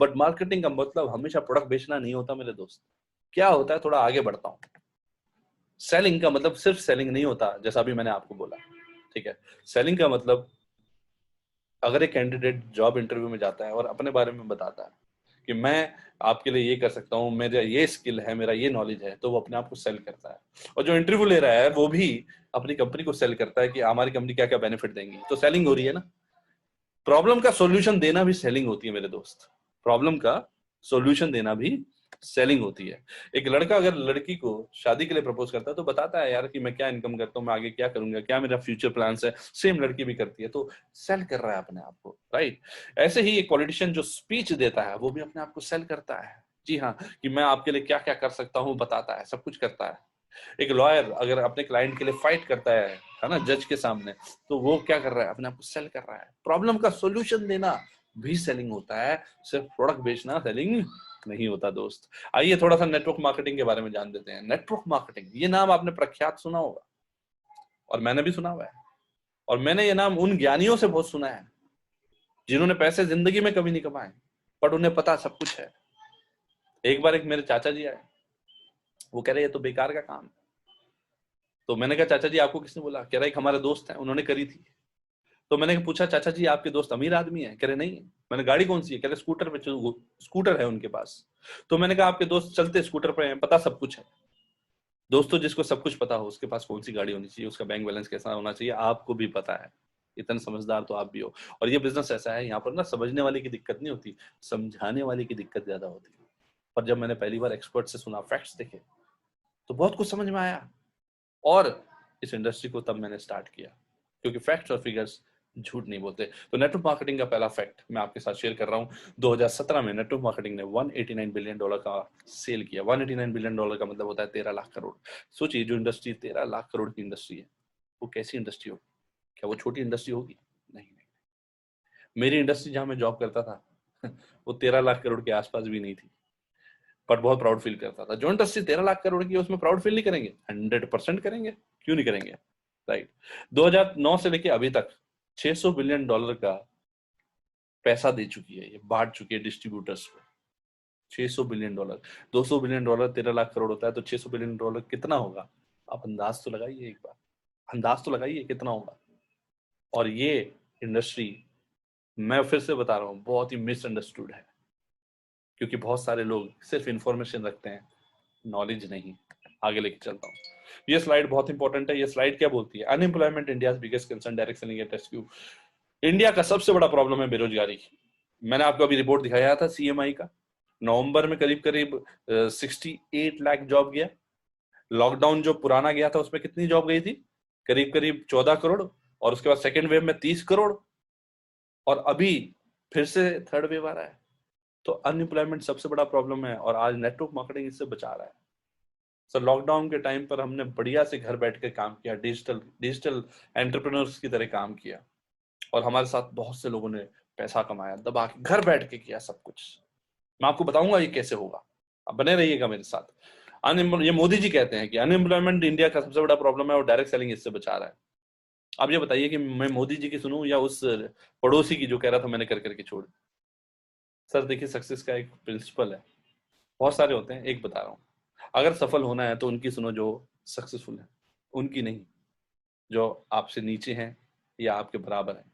Speaker 1: बट मार्केटिंग का मतलब हमेशा प्रोडक्ट बेचना नहीं होता मेरे दोस्त। क्या होता है, थोड़ा आगे बढ़ता हूं। सेलिंग का मतलब सिर्फ सेलिंग नहीं होता, जैसा अभी मैंने आपको बोला, ठीक है। सेलिंग का मतलब, अगर एक कैंडिडेट जॉब इंटरव्यू में जाता है और अपने बारे में बताता है कि मैं आपके लिए ये कर सकता हूँ, मेरा ये स्किल है, मेरा ये नॉलेज है, तो वो अपने आप को सेल करता है। और जो इंटरव्यू ले रहा है वो भी अपनी कंपनी को सेल करता है कि हमारी कंपनी क्या क्या बेनिफिट देंगी। तो सेलिंग हो रही है ना। प्रॉब्लम का सॉल्यूशन देना भी सेलिंग होती है मेरे दोस्त। प्रॉब्लम का सॉल्यूशन देना भी सेलिंग होती है। एक लड़का अगर लड़की को शादी के लिए प्रपोज करता है तो बताता है यार कि मैं क्या इनकम करता हूँ, मैं आगे क्या करूंगा, क्या मेरा फ्यूचर प्लान्स है। सेम लड़की भी करती है, तो सेल कर रहा है अपने आप को, राइट। ऐसे ही एक पॉलिटिशियन जो स्पीच देता है वो भी अपने आप को सेल करता है। जी हाँ, कि मैं आपके लिए क्या क्या कर सकता हूँ बताता है, सब कुछ करता है। एक लॉयर अगर अपने क्लाइंट के लिए फाइट करता है ना, जज के सामने, तो वो क्या कर रहा है? अपने आप को सेल कर रहा है। प्रॉब्लम का सॉल्यूशन देना भी सेलिंग होता है, सिर्फ प्रोडक्ट बेचना सेलिंग नहीं होता दोस्त। आइए थोड़ा सा नेटवर्क मार्केटिंग के बारे में जान देते हैं। नेटवर्क मार्केटिंग, ये नाम आपने प्रख्यात सुना होगा और मैंने भी सुना हुआ है। और मैंने ये नाम उन ज्ञानियों से बहुत सुना है जिन्होंने पैसे जिंदगी में कभी नहीं कमाए, बट उन्हें पता सब कुछ है। एक बार एक मेरे चाचा जी आए, वो कह रहे ये तो बेकार का काम है। तो मैंने कहा चाचा जी आपको किसने बोला? कह रहा एक हमारे दोस्त है, उन्होंने करी थी। तो मैंने पूछा चाचा जी आपके दोस्त अमीर आदमी है? कह रहे नहीं। मैंने गाड़ी कौन सी है? कह रहे स्कूटर पे, स्कूटर है उनके पास। तो मैंने कहा आपके दोस्त चलते स्कूटर पे हैं, पता सब कुछ है। दोस्तों, जिसको सब कुछ पता हो उसके पास कौन सी गाड़ी होनी चाहिए, उसका बैंक बैलेंस कैसा होना चाहिए, आपको भी पता है। इतना समझदार तो आप भी हो। और ये बिजनेस ऐसा है, यहाँ पर ना समझने वाले की दिक्कत नहीं होती, समझाने वाले की दिक्कत ज्यादा होती है। पर जब मैंने पहली बार एक्सपर्ट से सुना, फैक्ट्स देखे, तो बहुत कुछ समझ में आया। और इस इंडस्ट्री को तब मैंने स्टार्ट किया, क्योंकि फैक्ट्स और फिगर्स झूठ नहीं बोलते। तो नेटवर्क मार्केटिंग का पहला फैक्ट मैं आपके साथ शेयर कर रहा हूं। 2017 में नेटवर्क मार्केटिंग ने $189 बिलियन का सेल किया। $189 बिलियन का मतलब होता है 13 लाख करोड़। सोचिए, जो इंडस्ट्री 13 लाख करोड़ की इंडस्ट्री है, वो कैसी इंडस्ट्री होगी? क्या वो छोटी इंडस्ट्री होगी? नहीं नहीं। मेरी इंडस्ट्री जहां मैं जॉब करता था वो 13 लाख करोड़ के आसपास भी नहीं थी, पर बहुत प्राउड फील करता था। जो इंडस्ट्री 13 लाख करोड़ की है उसमें प्राउड फील नहीं करेंगे? 100% करेंगे। क्यों नहीं करेंगे, राइट। 2009 से लेके अभी तक $600 बिलियन का पैसा दे चुकी है, ये बांट चुकी है डिस्ट्रीब्यूटर्स को। $600 बिलियन, $200 बिलियन 13 लाख करोड़ होता है, तो $600 बिलियन कितना होगा? आप अंदाज तो लगाइए, एक बार अंदाज तो लगाइए कितना होगा। और ये इंडस्ट्री, मैं फिर से बता रहा हूँ, बहुत ही मिसअंडरस्टूड है, क्योंकि बहुत सारे लोग सिर्फ इंफॉर्मेशन रखते हैं, नॉलेज नहीं। आगे लेके चलता हूँ। ये स्लाइड बहुत इंपॉर्टेंट है। ये स्लाइड क्या बोलती है? Unemployment India biggest concern, direct selling at rescue. India का सबसे बड़ा प्रॉब्लम है बेरोजगारी। मैंने आपको अभी रिपोर्ट दिखाया था सीएमआई का। नवंबर में करीब करीब 68 लाख जॉब गया। लॉकडाउन जो पुराना गया था उसमें कितनी जॉब गई थी? करीब करीब 14 करोड़। और उसके बाद सेकेंड वेव में 30 करोड़। और अभी फिर से थर्ड वेव आ रहा है। तो अनएम्प्लॉयमेंट सबसे बड़ा प्रॉब्लम है, और आज नेटवर्क मार्केटिंग इससे बचा रहा है। सर, लॉकडाउन के टाइम पर हमने बढ़िया से घर बैठ के काम किया, डिजिटल डिजिटल एंटरप्रेन्योर्स की तरह काम किया, और हमारे साथ बहुत से लोगों ने पैसा कमाया, दबा के घर बैठ के किया सब कुछ। मैं आपको बताऊंगा ये कैसे होगा, आप बने रहिएगा मेरे साथ। ये मोदी जी कहते हैं कि अनएम्प्लॉयमेंट इंडिया का सबसे बड़ा प्रॉब्लम है और डायरेक्ट सेलिंग इससे बचा रहा है। आप ये बताइए कि मैं मोदी जी की सुनूं या उस पड़ोसी की जो कह रहा था मैंने कर करके छोड़। सर देखिए, सक्सेस का एक प्रिंसिपल है, बहुत सारे होते हैं, एक बता रहा हूँ। अगर सफल होना है तो उनकी सुनो जो सक्सेसफुल है, उनकी नहीं। जो आपसे नीचे हैं या आपके बराबर हैं,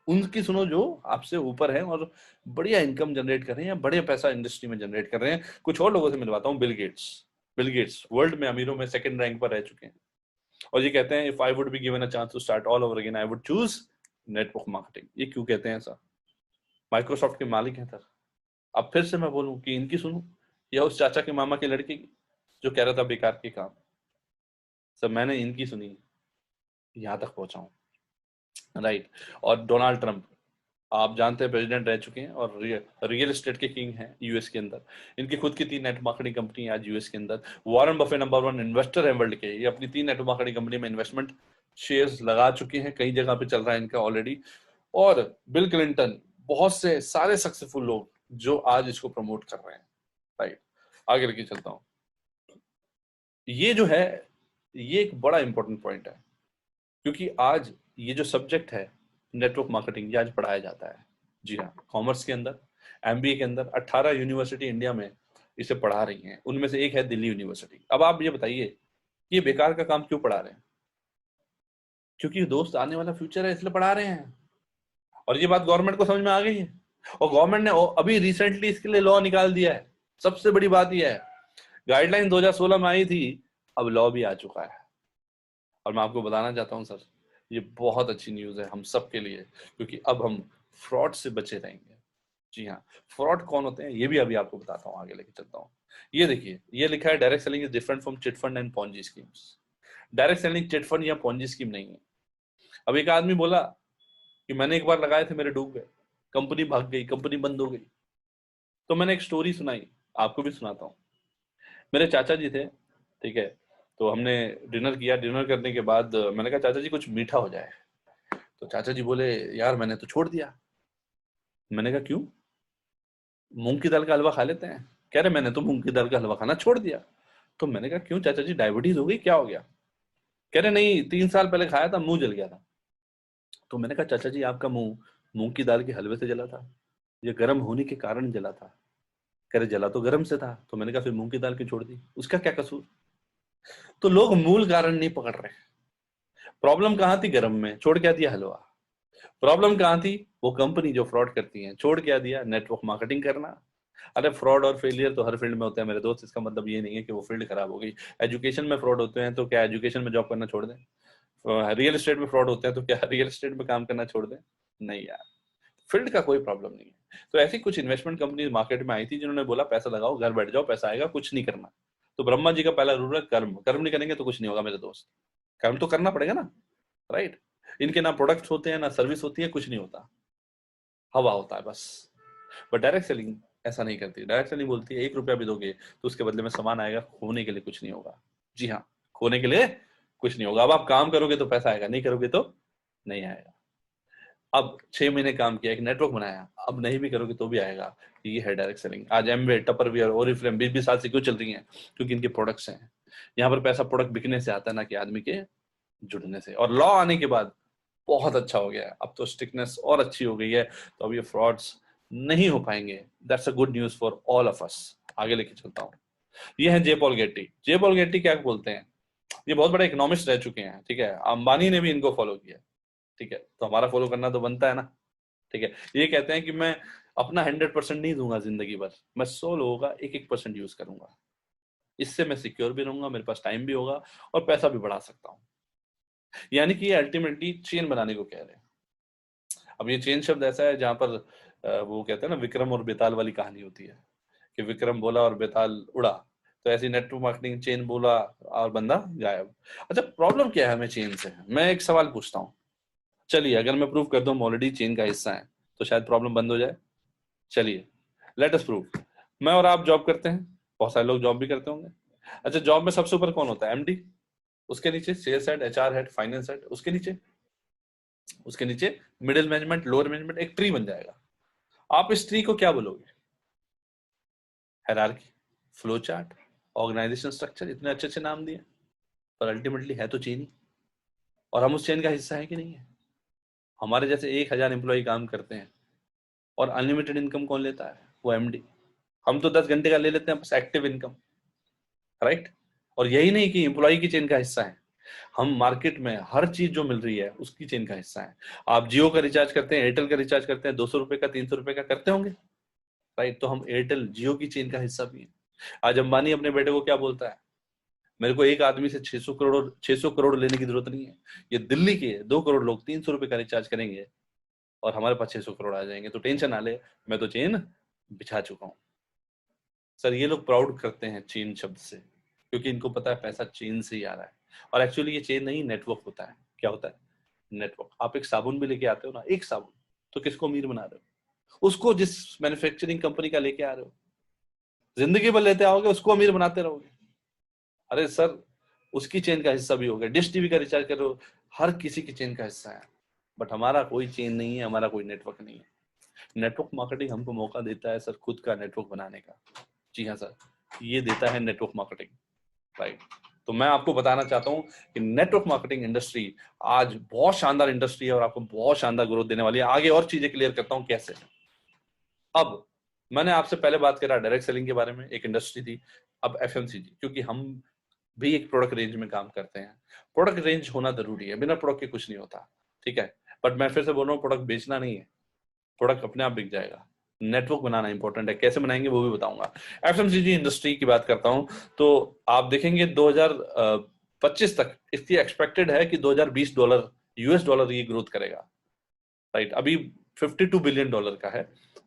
Speaker 1: उनकी सुनो जो आपसे ऊपर है और बढ़िया इनकम जनरेट कर रहे हैं या बड़े पैसा इंडस्ट्री में जनरेट कर रहे हैं। कुछ और लोगों से मिलवाता हूँ। बिल गेट्स वर्ल्ड में अमीरों में सेकंड रैंक पर रह चुके हैं। और ये कहते हैं if I would be given a chance to start all over again I would choose network marketing. ये क्यों कहते हैं ऐसा? माइक्रोसॉफ्ट के मालिक हैं सर। अब फिर से मैं बोलूं कि इनकी सुनूं या उस चाचा के मामा के लड़के की जो कह रहा था बेकार के काम? सर मैंने इनकी सुनी, यहां तक पहुंचा हूं, राइट। और डोनाल्ड ट्रंप, आप जानते हैं प्रेसिडेंट रह चुके हैं और रियल एस्टेट के किंग हैं यूएस के अंदर। इनकी खुद की 3 नेट मार्केटिंग कंपनी है आज यूएस के अंदर। वॉरेन बफे नंबर 1 इन्वेस्टर है वर्ल्ड के, ये अपनी 3 नेट मार्केटिंग कंपनी में इन्वेस्टमेंट शेयर्स लगा चुके हैं, कई जगह पे चल रहा है इनका ऑलरेडी। और बिल क्लिंटन, बहुत से सारे सक्सेसफुल लोग जो आज इसको प्रमोट कर रहे हैं, राइट। आगे लेके चलता हूं। ये जो है ये एक बड़ा इंपॉर्टेंट पॉइंट है, क्योंकि आज ये जो सब्जेक्ट है नेटवर्क मार्केटिंग, ये आज पढ़ाया जाता है। जी हाँ, कॉमर्स के अंदर, एमबीए के अंदर 18 यूनिवर्सिटी इंडिया में इसे पढ़ा रही हैं, उनमें से एक है दिल्ली यूनिवर्सिटी। अब आप ये बताइए ये बेकार का काम क्यों पढ़ा रहे हैं? क्योंकि दोस्त आने वाला फ्यूचर है इसलिए पढ़ा रहे हैं। और ये बात गवर्नमेंट को समझ में आ गई है, और गवर्नमेंट ने अभी रिसेंटली इसके लिए लॉ निकाल दिया है। सबसे बड़ी बात यह है, गाइडलाइन 2016 में आई थी, अब लॉ भी आ चुका है। और मैं आपको बताना चाहता हूं सर, ये बहुत अच्छी न्यूज है हम सब के लिए, क्योंकि अब हम फ्रॉड से बचे रहेंगे। जी हाँ, फ्रॉड कौन होते हैं ये भी अभी आपको बताता हूँ, आगे लेके चलता हूँ। ये देखिए, ये लिखा है direct selling is different from chit fund and Ponzi schemes. Direct selling chit fund या पॉन्जी स्कीम नहीं है। अब एक आदमी बोला कि मैंने एक बार लगाए थे, मेरे डूब गए, कंपनी भाग गई, कंपनी बंद हो गई। तो मैंने एक स्टोरी सुनाई, आपको भी सुनाता हूँ। मेरे चाचा जी थे, ठीक है, तो हमने डिनर किया। डिनर करने के बाद मैंने कहा चाचा जी कुछ मीठा हो जाए। तो चाचा जी बोले यार मैंने तो छोड़ दिया। मैंने कहा क्यों? मूंग की दाल का हलवा खा लेते हैं। कह रहे मैंने तो मूंग की दाल का हलवा खाना छोड़ दिया। तो मैंने कहा क्यों चाचा जी, डायबिटीज हो गई, क्या हो गया? कह रहे नहीं, 3 साल पहले खाया था, मुंह जल गया था। तो मैंने कहा चाचा जी आपका मुंह मूंग की दाल के हलवे से जला था, ये गर्म होने के कारण जला था। कह रहे जला तो गर्म से था। तो मैंने कहा फिर मूंग की दाल क्यों छोड़ दी, उसका क्या कसूर? तो लोग मूल कारण नहीं पकड़ रहे। प्रॉब्लम कहां थी? गर्म में, छोड़ क्या दिया हलवा। प्रॉब्लम कहां थी? वो कंपनी जो फ्रॉड करती है, छोड़ क्या दिया? नेटवर्क मार्केटिंग करना। अरे फ्रॉड और फेलियर तो हर फील्ड में होते हैं मेरे दोस्त, इसका मतलब ये नहीं है कि वो फील्ड खराब हो गई। एजुकेशन में फ्रॉड होते हैं तो क्या एजुकेशन में जॉब करना छोड़ दें? रियल एस्टेट में फ्रॉड होते हैं तो क्या रियल एस्टेट में काम करना छोड़ दें? नहीं यार, फील्ड का कोई प्रॉब्लम नहीं है। तो ऐसी कुछ इन्वेस्टमेंट कंपनी मार्केट में आई थी जिन्होंने बोला पैसा लगाओ, घर बैठ जाओ, पैसा आएगा, कुछ नहीं करना। तो ब्रह्मा जी का पहला रूल है कर्म। कर्म नहीं करेंगे तो कुछ नहीं होगा मेरे दोस्त, कर्म तो करना पड़ेगा ना, राइट। इनके ना प्रोडक्ट्स होते हैं ना सर्विस होती है, कुछ नहीं होता, हवा होता है बस। बट डायरेक्ट सेलिंग ऐसा नहीं करती। डायरेक्ट सेलिंग बोलती है 1 रुपया भी दोगे तो उसके बदले में सामान आएगा, खोने के लिए कुछ नहीं होगा। जी हाँ, खोने के लिए कुछ नहीं होगा। अब आप काम करोगे तो पैसा आएगा, नहीं करोगे तो नहीं आएगा। अब 6 महीने काम किया, एक नेटवर्क बनाया, अब नहीं भी करोगे तो भी आएगा। ये है डायरेक्ट सेलिंग। आज एमवे, टपरवेयर, ओरिफ्लेम 20-20 साल से क्यों चल रही हैं? क्योंकि इनके प्रोडक्ट्स हैं। यहाँ पर पैसा प्रोडक्ट बिकने से आता है, ना कि आदमी के जुड़ने से। और लॉ आने के बाद बहुत अच्छा हो गया है, अब तो स्ट्रिक्टनेस और अच्छी हो गई है, तो अब ये फ्रॉड्स नहीं हो पाएंगे। That's a good news for all of us. आगे लेके चलता हूँ। ये है जे पॉल गेट्टी। जे पॉल गेट्टी क्या बोलते हैं? ये बहुत बड़े इकोनॉमिस्ट रह चुके हैं, ठीक है, अंबानी ने भी इनको फॉलो किया, ठीक है, तो हमारा फॉलो करना तो बनता है ना, ठीक है। ये कहते हैं कि मैं अपना 100% नहीं दूंगा जिंदगी भर, मैं 100 लोगों का 1-1% यूज करूंगा, इससे मैं सिक्योर भी रहूंगा, मेरे पास टाइम भी होगा और पैसा भी बढ़ा सकता हूँ। यानी कि ये अल्टीमेटली चेन बनाने को कह रहे हैं। अब ये चेन शब्द ऐसा है जहां पर वो कहते हैं ना, विक्रम और बेताल वाली कहानी होती है कि विक्रम बोला और बेताल उड़ा। तो ऐसी नेटवर्क मार्केटिंग, चेन बोला और बंदा गायब। अच्छा, प्रॉब्लम क्या है हमें चेन से? मैं एक सवाल पूछता हूँ, चलिए अगर मैं प्रूव कर दूं हम ऑलरेडी चेन का हिस्सा है तो शायद प्रॉब्लम बंद हो जाए। चलिए लेट अस प्रूव। मैं और आप जॉब करते हैं, बहुत सारे लोग जॉब भी करते होंगे। अच्छा, जॉब में सबसे ऊपर कौन होता है? एमडी। उसके नीचे sales head, HR head, finance head. उसके नीचे मिडिल मैनेजमेंट, लोअर मैनेजमेंट, एक ट्री बन जाएगा। आप इस ट्री को क्या बोलोगे? Hierarchy, flow chart, organisation structure, इतने अच्छे अच्छे नाम दिए, पर अल्टीमेटली है तो चेन ही। और हम उस चेन का हिस्सा है कि नहीं है? हमारे जैसे 1,000 एम्प्लॉय काम करते हैं और अनलिमिटेड इनकम कौन लेता है? वो एमडी। हम तो 10 घंटे का ले लेते हैं बस एक्टिव इनकम, राइट। और यही नहीं कि एम्प्लॉय की चेन का हिस्सा है, हम मार्केट में हर चीज जो मिल रही है उसकी चेन का हिस्सा है। आप जियो का रिचार्ज करते हैं, एयरटेल का रिचार्ज करते हैं, 200 रुपए का, 300 रुपए का करते होंगे, राइट। तो हम एयरटेल जियो की चेन का हिस्सा भी है। आज अंबानी अपने बेटे को क्या बोलता है? मेरे को एक आदमी से 600 करोड़ लेने की जरूरत नहीं है। ये दिल्ली के 2 करोड़ लोग 300 रुपए का रिचार्ज करेंगे और हमारे पास 600 करोड़ आ जाएंगे। तो टेंशन ना ले, मैं तो चेन बिछा चुका हूं। सर ये लोग प्राउड करते हैं चेन शब्द से, क्योंकि इनको पता है पैसा चेन से ही आ रहा है। और एक्चुअली ये चेन नहीं, नेटवर्क होता है। क्या होता है? नेटवर्क। आप एक साबुन भी लेके आते हो ना, एक साबुन, तो किसको अमीर बना रहे हो? उसको जिस मैन्युफैक्चरिंग कंपनी का लेके आ रहे हो, जिंदगी भर लेते आओगे, उसको अमीर बनाते रहोगे। अरे सर, उसकी चेन का हिस्सा भी हो गया। डिश टीवी का रिचार्ज कर रहे हो, हर किसी की चेन का हिस्सा है। बट हमारा कोई चेन नहीं है, हमारा कोई नेटवर्क नहीं है। नेटवर्क मार्केटिंग हमको मौका देता है सर खुद का नेटवर्क बनाने का। जी हाँ सर, ये देता है नेटवर्क मार्केटिंग, राइट। तो मैं आपको बताना चाहता हूं कि नेटवर्क मार्केटिंग इंडस्ट्री आज बहुत शानदार इंडस्ट्री है और आपको बहुत शानदार ग्रोथ देने वाली है। आगे और चीजें क्लियर करता हूं कैसे। अब मैंने आपसे पहले बात करा डायरेक्ट सेलिंग के बारे में, एक इंडस्ट्री थी। अब एफएमसीजी, क्योंकि हम भी एक प्रोडक्ट रेंज में काम करते हैं। प्रोडक्ट रेंज होना जरूरी है, बिना प्रोडक्ट के कुछ नहीं होता, ठीक है। बट मैं फिर से बोल रहा हूँ, प्रोडक्ट बेचना नहीं है, प्रोडक्ट अपने आप बिक जाएगा। नेटवर्क बनाना इंपॉर्टेंट है, कैसे बनाएंगे वो भी बताऊंगा। एफएमसीजी इंडस्ट्री की बात करता हूं तो आप देखेंगे 2025 तक इसकी एक्सपेक्टेड है कि $2020 यूएस डॉलर ये ग्रोथ करेगा, राइट। अभी $52 बिलियन का है,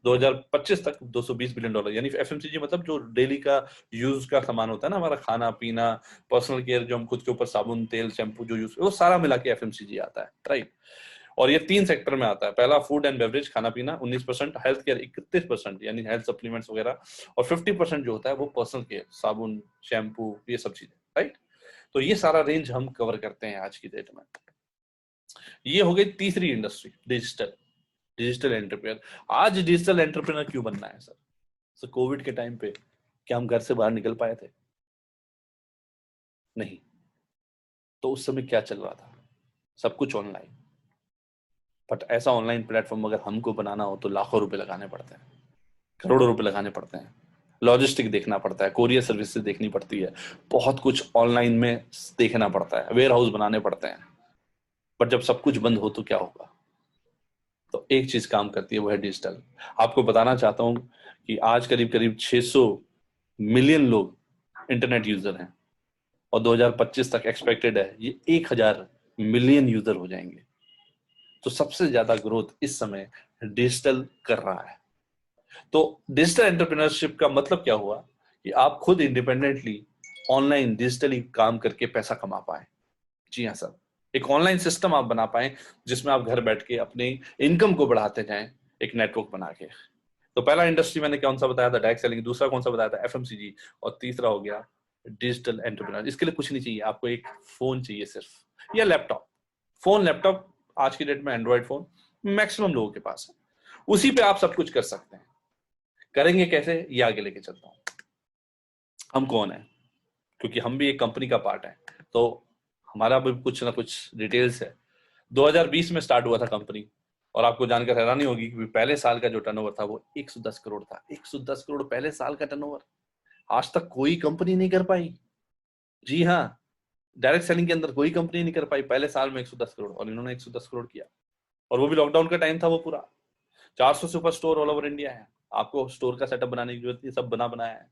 Speaker 1: 2025 तक $220 बिलियन। यानी एफएमसीजी मतलब जो डेली का यूज का सामान होता है ना, हमारा खाना पीना, पर्सनल केयर, जो हम खुद के ऊपर साबुन तेल शैम्पू जो यूज, वो सारा मिला के एफएमसीजी आता है, राइट। और ये 3 सेक्टर में आता है। पहला फूड एंड बेवरेज, खाना पीना 19%, हेल्थ केयर 31%, यानी हेल्थ सप्लीमेंट्स वगैरह, और 50% जो होता है वो पर्सनल केयर, साबुन शैम्पू, ये सब चीजें, राइट। तो ये सारा रेंज हम कवर करते हैं आज की डेट में। ये हो गई तीसरी इंडस्ट्री, डिजिटल एंटरप्रेन्योर। आज डिजिटल एंटरप्रेन्योर क्यों बनना है सर? सर कोविड के टाइम पे क्या हम घर से बाहर निकल पाए थे? नहीं। तो उस समय क्या चल रहा था? सब कुछ ऑनलाइन। बट ऐसा ऑनलाइन प्लेटफॉर्म अगर हमको बनाना हो तो लाखों रुपए लगाने पड़ते हैं, करोड़ों रुपए लगाने पड़ते हैं। लॉजिस्टिक देखना पड़ता है, कोरियर सर्विसेज देखनी पड़ती है, बहुत कुछ ऑनलाइन में देखना पड़ता है, वेयर हाउस बनाने पड़ते हैं। बट जब सब कुछ बंद हो तो क्या होगा? तो एक चीज काम करती है, वो है डिजिटल। आपको बताना चाहता हूं कि आज करीब करीब 600 मिलियन लोग इंटरनेट यूजर हैं और 2025 तक एक्सपेक्टेड है ये 1000 मिलियन यूजर हो जाएंगे। तो सबसे ज्यादा ग्रोथ इस समय डिजिटल कर रहा है। तो डिजिटल एंटरप्रेन्योरशिप का मतलब क्या हुआ कि आप खुद इंडिपेंडेंटली ऑनलाइन डिजिटली काम करके पैसा कमा पाए। जी हाँ सर, एक ऑनलाइन सिस्टम आप बना पाए जिसमें आप घर बैठ के अपनी इनकम को बढ़ाते जाएं, एक नेटवर्क बना के। तो पहला इंडस्ट्री मैंने कौन सा बताया था? Direct selling. दूसरा कौन सा बताया था? एफएमसीजी। और तीसरा हो गया डिजिटल एंटरप्रेन्योर। इसके लिए कुछ नहीं चाहिए, आपको एक फोन चाहिए सिर्फ, या लैपटॉप। फोन लैपटॉप आज की डेट में एंड्रॉइड फोन मैक्सिमम लोगों के पास है, उसी पे आप सब कुछ कर सकते हैं। करेंगे कैसे, ये आगे लेके चलता हूं। हम कौन है? क्योंकि हम भी एक कंपनी का पार्ट है, तो हमारा भी कुछ ना कुछ डिटेल्स है। 2020 में स्टार्ट हुआ था कंपनी, और आपको जानकर हैरानी होगी कि पहले साल का जो टर्नओवर था वो 110 करोड़ था। 110 करोड़ पहले साल का टर्नओवर आज तक कोई कंपनी नहीं कर पाई। जी हाँ, डायरेक्ट सेलिंग के अंदर कोई कंपनी नहीं कर पाई पहले साल में 110 करोड़, और इन्होंने 110 करोड़ किया। और वो भी लॉकडाउन का टाइम था वो पूरा। 400 से ऊपर स्टोर ऑल ओवर इंडिया है। आपको स्टोर का सेटअप बनाने की जरूरत नहीं, सब बना बनाया है,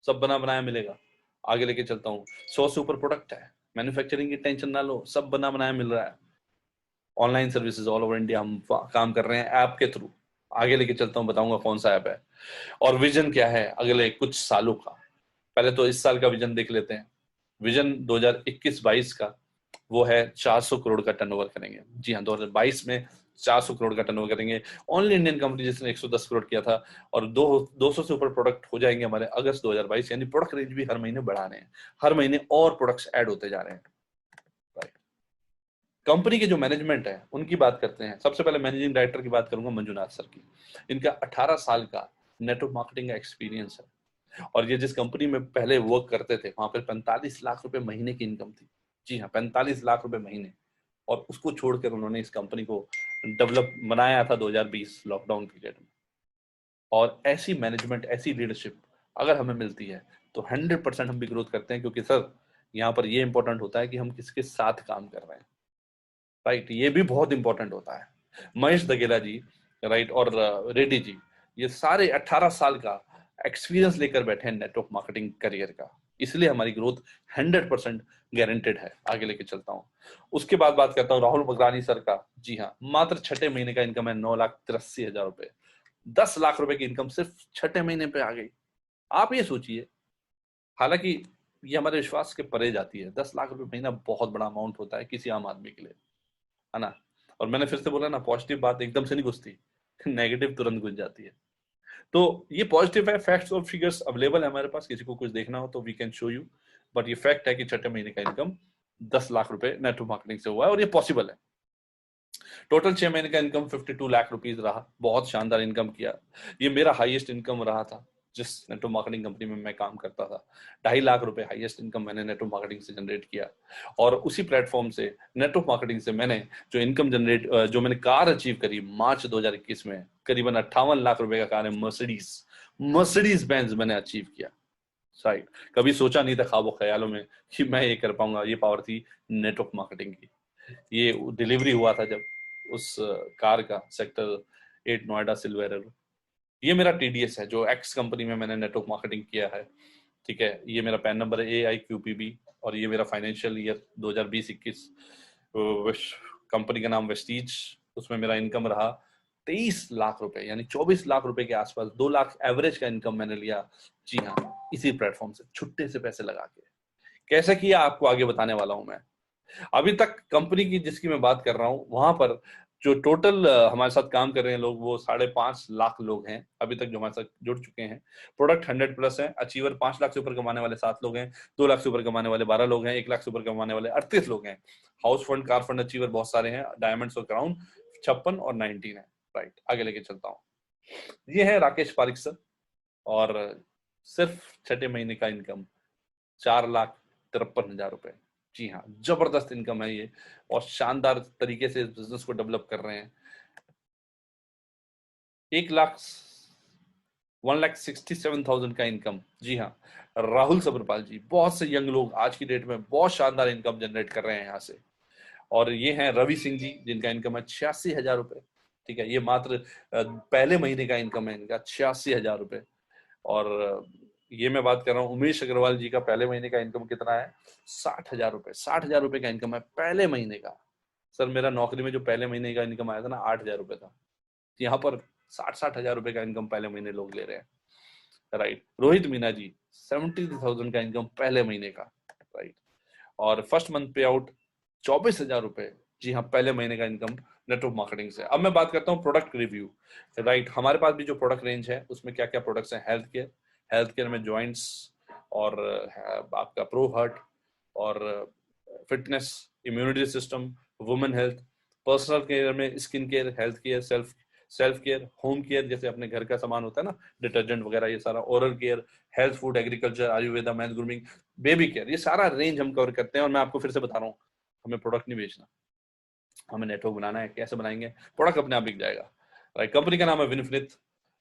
Speaker 1: सब बना बनाया मिलेगा। आगे लेके चलता हूँ। 100 से ऊपर प्रोडक्ट है, मैन्युफैक्चरिंग की टेंशन ना लो, सब बना बनाया मिल रहा है। Online services all over India हम काम कर रहे हैं ऐप के थ्रू। आगे लेके चलता हूँ, बताऊंगा कौन सा ऐप है। और विजन क्या है अगले कुछ सालों का। पहले तो इस साल का विजन देख लेते हैं। विजन 2021-22 का वो है 400 करोड़ का टर्नओवर करेंगे। जी हाँ, 2022 में 400 करोड़ का टर्नओवर करेंगे। ओनली इंडियन कंपनी जिसने 110 करोड़ किया था। और 200 से ऊपर प्रोडक्ट हो जाएंगे हमारे अगस्त 2022। यानी प्रोडक्ट रेंज भी हर महीने बढ़ा रहे हैं, हर महीने और प्रोडक्ट्स ऐड होते जा रहे हैं। कंपनी के जो मैनेजमेंट है उनकी बात करते हैं। सबसे पहले मैनेजिंग डायरेक्टर की बात करूंगा, मंजुनाथ सर की। इनका 18 साल का नेटवर्क मार्केटिंग का एक्सपीरियंस है, और ये जिस कंपनी में पहले वर्क करते थे वहां पर 45 लाख रुपए महीने की इनकम थी। जी हाँ, 45 लाख रुपए महीने। और उसको छोड़कर उन्होंने इस कंपनी को डेवलप बनाया था 2020 लॉकडाउन पीरियड में। और ऐसी मैनेजमेंट, ऐसी लीडरशिप अगर हमें मिलती है तो 100% हम भी ग्रोथ करते हैं। क्योंकि सर यहाँ पर ये इंपॉर्टेंट होता है कि हम किसके साथ काम कर रहे हैं, राइट। ये भी बहुत इंपॉर्टेंट होता है। महेश दगेला जी, राइट, और रेड्डी जी, ये सारे 18 साल का एक्सपीरियंस लेकर बैठे हैं नेटवर्क मार्केटिंग करियर का। इसलिए हमारी ग्रोथ 100% गारंटेड है। आगे लेके चलता हूँ। उसके बाद बात करता हूँ राहुल बगरानी सर का। जी हाँ, मात्र छठे महीने का इनकम है 9,83,000 रुपए। 10 लाख रुपए की इनकम सिर्फ छठे महीने पे आ गई। आप ये सोचिए, हालांकि ये हमारे विश्वास के परे जाती है। 10 लाख रुपए महीना बहुत बड़ा अमाउंट होता है किसी आम आदमी के लिए, है ना। और मैंने फिर से बोला ना, पॉजिटिव बात एकदम से नहीं घुसती, नेगेटिव तुरंत घुस जाती है। तो ये पॉजिटिव है, फैक्ट्स और फिगर्स अवेलेबल है हमारे पास, किसी को कुछ देखना हो तो we can show you. But ये फैक्ट है कि छठे महीने का इनकम 10 लाख रुपए नेटवर्क मार्केटिंग से हुआ है और ये पॉसिबल है। टोटल 6 महीने का इनकम 52 लाख रुपीज रहा। बहुत शानदार इनकम किया। ये मेरा हाईएस्ट इनकम रहा था जिस नेटवर्क मार्केटिंग कंपनी में मैं काम करता था। 2.5 लाख रुपए हाईएस्ट इनकम मैंने नेटवर्क मार्केटिंग से जनरेट किया। और उसी प्लेटफॉर्म से, नेटवर्क मार्केटिंग से, मैंने जो इनकम जनरेट, जो मैंने कार अचीव करी मार्च 2021 में, करीबन 58 लाख रुपए का कार है, मर्सिडीज बेंज मैंने अचीव किया। राइट, कभी सोचा नहीं था ख्वाबों ख्यालों में कि मैं ये कर पाऊंगा। ये पावर थी नेटवर्क मार्केटिंग की। ये डिलीवरी हुआ था जब उस कार का, सेक्टर 8 नोएडा सिल्वर। ये मेरा टीडीएस है जो एक्स कंपनी में मैंने नेटवर्क मार्केटिंग किया है। ठीक है, ये मेरा पैन नंबर है AIQPB और ये मेरा फाइनेंशियल ईयर 2020-21। कंपनी का नाम वेस्टीज, उसमें मेरा इनकम रहा 23 लाख रुपए, यानी 24 लाख रुपए के आसपास। 2 लाख एवरेज का इनकम मैंने लिया। जी हाँ, इसी प्लेटफॉर्म से छुट्टे से पैसे लगा के। कैसे किया आपको आगे बताने वाला हूं मैं। अभी तक कंपनी की जिसकी मैं बात कर रहा हूं, वहां पर जो टोटल हमारे साथ काम कर रहे हैं लोग, वो 5.5 लाख लोग हैं अभी तक जो हमारे साथ जुड़ चुके हैं। प्रोडक्ट 100+ है। अचीवर 5 लाख से ऊपर कमाने वाले 7 लोग हैं। 2 लाख से ऊपर कमाने वाले 12 लोग हैं। 1 लाख से ऊपर कमाने वाले 38 लोग हैं। House fund, car fund achiever बहुत सारे हैं। डायमंड्स और क्राउन 56 और 19 है। राइट, आगे लेके चलता हूँ। ये है राकेश पारिक सर, और सिर्फ छठे महीने का इनकम 4,53,000 रुपए। जी हाँ, जबरदस्त इनकम है ये, और शानदार तरीके से इस बिजनेस को डेवलप कर रहे हैं। 1,67,000 का इनकम। जी हाँ, राहुल सब्रपाल जी, बहुत से यंग लोग आज की डेट में बहुत शानदार इनकम जनरेट कर रहे हैं यहाँ से। और ये हैं रवि सिंह जी, जिनका इनकम है 86,000 रुपए। ठीक है, ये मात्र पहले महीने का इनकम है इनका 86,000 रुपए। और ये मैं बात कर रहा हूँ उमेश अग्रवाल जी का, पहले महीने का इनकम कितना है? 60,000 रुपए। 60,000 रुपए का इनकम है पहले महीने का। सर, मेरा नौकरी में जो पहले महीने का इनकम आया था ना, 8,000 रुपए था। यहाँ पर 60,000 रुपए का इनकम पहले महीने लोग ले रहे हैं। राइट, रोहित मीना जी 70,000 का इनकम पहले महीने का। राइट, और फर्स्ट मंथ पे आउट 24,000 रुपए। जी हाँ, पहले महीने का इनकम नेटवर्क मार्केटिंग से। अब मैं बात करता हूँ प्रोडक्ट रिव्यू। राइट, हमारे पास भी जो प्रोडक्ट रेंज है उसमें क्या क्या प्रोडक्ट्स हैं? हेल्थ केयर में जॉइंट्स, और आपका प्रो हर्ट, और fitness, immunity system, women health, personal care में skin care, health care, self care, home care जैसे अपने घर का सामान होता है ना, डिटर्जेंट वगैरह, ये सारा, oral care, health food, agriculture, Ayurveda, mains grooming, baby care, ये सारा रेंज हम कवर करते हैं। और मैं आपको फिर से बता रहा हूँ, हमें प्रोडक्ट नहीं बेचना, हमें नेटवर्क बनाना है। कैसे बनाएंगे? प्रोडक्ट अपने आप बिक जाएगा। राइट, कंपनी का नाम है विनफिनिथ।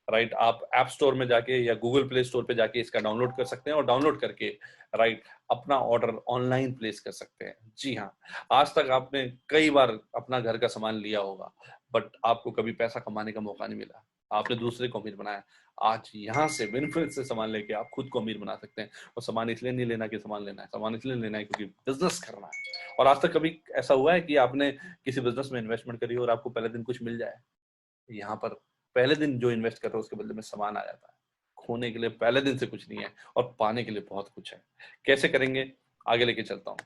Speaker 1: राइट, आप ऐप स्टोर में जाके या गूगल प्ले स्टोर पे जाके इसका डाउनलोड कर सकते हैं, और डाउनलोड करके राइट अपना ऑर्डर ऑनलाइन प्लेस कर सकते हैं। जी हाँ, आज तक आपने कई बार अपना घर का सामान लिया होगा, बट आपको कभी पैसा कमाने का मौका नहीं मिला, आपने दूसरे को अमीर बनाया। आज यहाँ से विनफिनिथ से सामान लेके आप खुद को अमीर बना सकते हैं। और सामान इसलिए नहीं लेना कि सामान लेना है, सामान इसलिए लेना है क्योंकि बिजनेस करना है। और आज तक कभी ऐसा हुआ है कि आपने किसी बिजनेस में इन्वेस्टमेंट करी और आपको पहले दिन कुछ मिल जाए? यहाँ पर पहले दिन जो इन्वेस्ट कर रहे हो उसके बदले में सामान आ जाता है। खोने के लिए पहले दिन से कुछ नहीं है, और पाने के लिए बहुत कुछ है। कैसे करेंगे? आगे लेके चलता हूँ।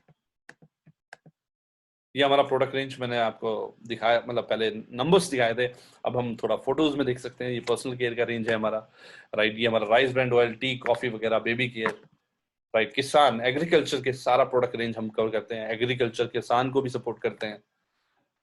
Speaker 1: ये हमारा प्रोडक्ट रेंज मैंने आपको दिखाया, मतलब पहले नंबर्स दिखाए थे, अब हम थोड़ा फोटोज में देख सकते हैं। ये पर्सनल केयर का रेंज है हमारा। राइट, ये हमारा rice brand oil, T, coffee वगैरह, बेबी केयर। राइट, किसान, एग्रीकल्चर के सारा प्रोडक्ट रेंज हम कवर करते हैं। एग्रीकल्चर किसान को भी सपोर्ट करते हैं।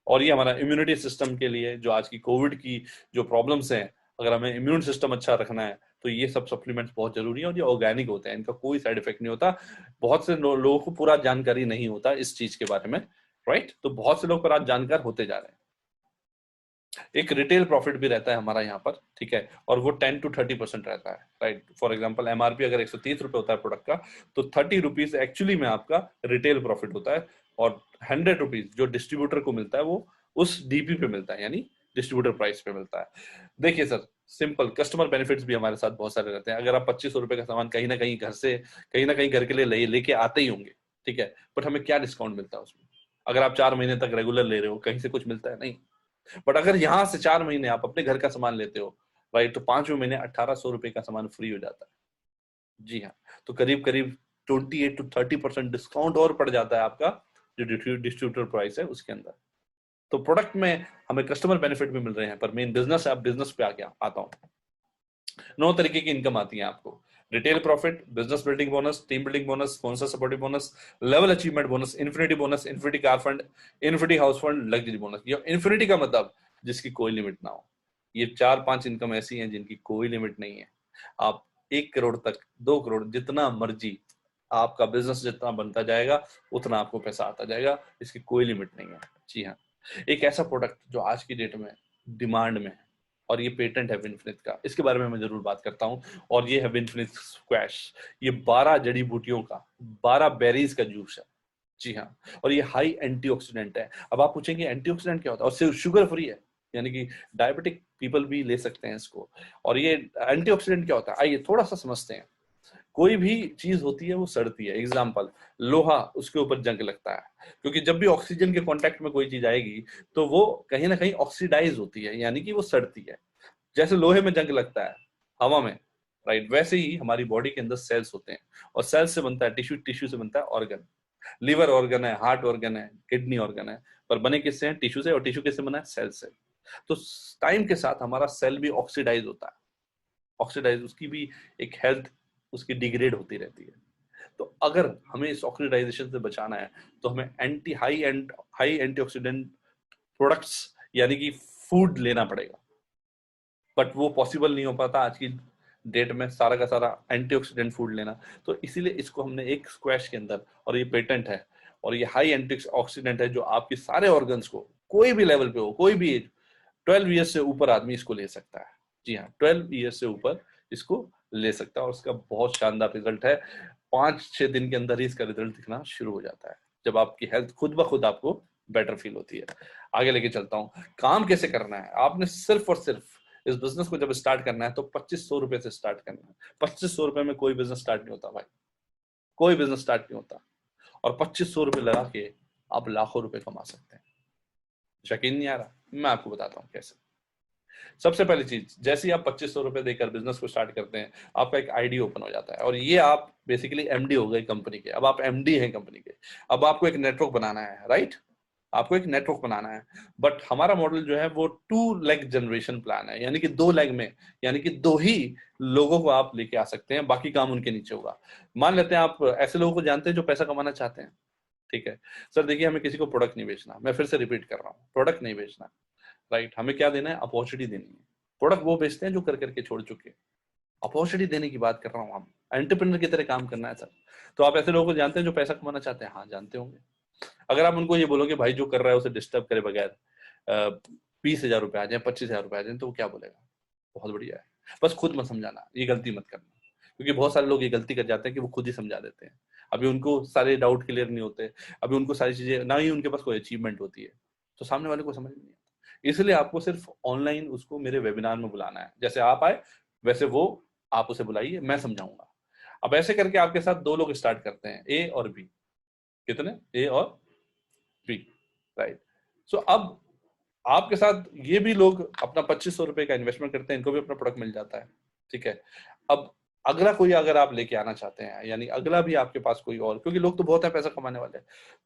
Speaker 1: और ये हमारा इम्यूनिटी सिस्टम के लिए, जो आज की कोविड की जो प्रॉब्लम्स हैं, अगर हमें इम्यून सिस्टम अच्छा रखना है तो ये सब सप्लीमेंट्स बहुत जरूरी है। और ये ऑर्गेनिक होते हैं, इनका कोई साइड इफेक्ट नहीं होता। बहुत से लोगों को पूरा जानकारी नहीं होता इस चीज के बारे में। राइट, तो बहुत से लोग पर आज जानकार होते जा रहे हैं। एक रिटेल प्रॉफिट भी रहता है हमारा यहाँ पर। ठीक है, और वो 10 to 30% रहता है। राइट, फॉर एग्जांपल एमआरपी अगर 130 रुपए होता है प्रोडक्ट का, तो 30 रुपीज एक्चुअली में आपका रिटेल प्रॉफिट होता है। और 100 रुपीज जो डिस्ट्रीब्यूटर को मिलता है वो उस डीपी पे मिलता है, यानी डिस्ट्रीब्यूटर प्राइस पे मिलता है। देखिए सर, सिंपल कस्टमर बेनिफिट्स भी हमारे साथ बहुत सारे रहते हैं। अगर आप 2500 रुपए का सामान कहीं ना कहीं घर से कहीं ना कहीं घर के लिए लेके आते ही होंगे, ठीक है, बट हमें क्या डिस्काउंट मिलता है उसमें? अगर आप 4 महीने तक रेगुलर ले रहे हो, कहीं से कुछ मिलता है? नहीं। बट अगर यहाँ से 4 महीने आप अपने घर का सामान लेते हो, राइट, तो 5वें महीने 1800 रुपए का सामान फ्री हो जाता है। जी हाँ, तो करीब करीब 28 to 30% डिस्काउंट और पड़ जाता है आपका जो डिस्ट्रीब्यूटर प्राइस है उसके अंदर। तो प्रोडक्ट में हमें कस्टमर बेनिफिट भी मिल रहे हैं, पर मेन बिजनेस है, अब बिजनेस पे आके आता हूँ। 9 तरीके की इनकम आती है आपको। Retail profit, business building bonus, team building bonus, sponsor supportive bonus, level achievement bonus, infinity bonus, infinity car fund, infinity house fund, luxury bonus. ये इन्फिनिटी का मतलब जिसकी कोई लिमिट ना हो। ये 4-5 इनकम ऐसी हैं जिनकी कोई लिमिट नहीं है। आप 1 करोड़ तक, 2 करोड़, जितना मर्जी आपका बिजनेस जितना बनता जाएगा उतना आपको पैसा आता जाएगा, इसकी कोई लिमिट नहीं है। जी हाँ, एक ऐसा प्रोडक्ट जो आज की डेट में डिमांड में है और ये पेटेंट है विनफिनिथ का, इसके बारे में मैं जरूर बात करता हूँ। और ये है विनफिनिथ स्क्वैश। ये 12 जड़ी बूटियों का, 12 बेरीज का जूस है। जी हाँ, और ये हाई एंटीऑक्सीडेंट है। अब आप पूछेंगे एंटीऑक्सीडेंट क्या होता है? और सिर्फ शुगर फ्री है, यानी कि डायबिटिक पीपल भी ले सकते हैं इसको। और ये एंटीऑक्सीडेंट क्या होता है, आइए थोड़ा सा समझते हैं। कोई भी चीज होती है वो सड़ती है। एग्जाम्पल, लोहा, उसके ऊपर जंग लगता है क्योंकि जब भी ऑक्सीजन के कांटेक्ट में कोई चीज आएगी तो वो कहीं ना कहीं ऑक्सीडाइज होती है, यानी कि वो सड़ती है। जैसे लोहे में जंग लगता है हवा में, राइट, वैसे ही हमारी बॉडी के अंदर सेल्स होते हैं और सेल्स से बनता है टिश्यू, टिश्यू से बनता है ऑर्गन। लिवर ऑर्गन है, हार्ट ऑर्गन है, किडनी ऑर्गन है, पर बने किससे हैं? टिश्यू से। और टिश्यू किससे बना है? सेल से। तो टाइम के साथ हमारा सेल भी ऑक्सीडाइज होता है। ऑक्सीडाइज, उसकी भी एक हेल्थ उसकी डिग्रेड होती रहती है। तो अगर हमें इस ऑक्सीडाइजेशन से बचाना है तो हमें हाई एंटीऑक्सीडेंट प्रोडक्ट्स यानी कि फूड लेना पड़ेगा। बट वो पॉसिबल नहीं हो पाता आज की डेट में सारा का सारा एंटीऑक्सीडेंट फूड लेना। तो इसीलिए इसको हमने एक स्क्वैश के अंदर, और ये पेटेंट है, और ये हाई एंटीऑक्सीडेंट है जो आपके सारे ऑर्गन्स को, कोई भी लेवल पे हो, कोई भी एज, 12 ईयर्स से ऊपर आदमी इसको ले सकता है। जी हाँ, 12 ईयर्स से ऊपर इसको ले सकता है और उसका बहुत शानदार रिजल्ट है। 5-6 दिन के अंदर ही इसका रिजल्ट दिखना शुरू हो जाता है, जब आपकी हेल्थ खुद ब खुद आपको बेटर फील होती है। आगे लेके चलता हूँ, काम कैसे करना है। आपने सिर्फ और सिर्फ इस बिजनेस को जब स्टार्ट करना है तो 2500 रुपए से स्टार्ट करना है। 2500 रुपए में कोई बिजनेस स्टार्ट नहीं होता भाई, कोई बिजनेस स्टार्ट नहीं होता। और 2500 रुपए लगा के आप लाखों रुपए कमा सकते हैं। यकीन नहीं आ रहा? मैं आपको बताता हूँ कैसे। सबसे पहली चीज, जैसे ही आप 2500 रुपए देकर बिजनेस को स्टार्ट करते हैं, आपका एक आईडी ओपन हो जाता है और ये आप बेसिकली एमडी हो गए कंपनी के। अब आप एमडी हैं कंपनी के। अब आपको एक नेटवर्क बनाना है, राइट, आपको एक नेटवर्क बनाना है। बट हमारा मॉडल जो है वो 2 लेग जनरेशन प्लान है, यानी कि 2 लेग में, यानी कि 2 ही लोगों को आप लेके आ सकते हैं, बाकी काम उनके नीचे होगा। मान लेते हैं आप ऐसे लोगों को जानते हैं जो पैसा कमाना चाहते हैं, ठीक है सर, देखिए हमें किसी को प्रोडक्ट नहीं बेचना, मैं फिर से रिपीट कर रहा हूँ, प्रोडक्ट नहीं बेचना, राइट, हमें क्या देना है? अपॉर्चुनिटी देनी है। प्रोडक्ट वो बेचते हैं जो कर करके छोड़ चुके हैं। अपॉर्चुनिटी देने की बात कर रहा हूँ, हम एंटरप्रेन्योर की तरह काम करना है सर। तो आप ऐसे लोगों को जानते हैं जो पैसा कमाना चाहते हैं? हाँ, जानते होंगे। अगर आप उनको ये बोलोगे भाई जो कर रहा है उसे डिस्टर्ब करे बगैर 20,000 रुपए आ जाए, 25,000 रुपए आ जाए, तो वो क्या बोलेगा? बहुत बढ़िया है, बस खुद मत समझाना, ये गलती मत करना। क्योंकि बहुत सारे लोग ये गलती कर जाते हैं कि वो खुद ही समझा देते हैं। अभी उनको सारे डाउट क्लियर नहीं होते, अभी उनको सारी चीजें, ना ही उनके पास कोई अचीवमेंट होती है, तो सामने वाले को समझ नहीं आता। इसलिए आपको सिर्फ ऑनलाइन उसको मेरे वेबिनार में बुलाना है। जैसे आप आए वैसे वो, आप उसे बुलाइए, मैं समझाऊंगा। अब ऐसे करके आपके साथ 2 लोग स्टार्ट करते हैं, ए और बी। कितने? ए और बी, राइट। सो अब आपके साथ ये भी लोग अपना 2500 रुपए का इन्वेस्टमेंट करते हैं, इनको भी अपना प्रोडक्ट मिल जाता है, ठीक है। अब अगला कोई अगर आप लेके आना चाहते हैं, यानी अगला भी आपके पास कोई और, क्योंकि लोग तो बहुत है पैसा कमाने वाले,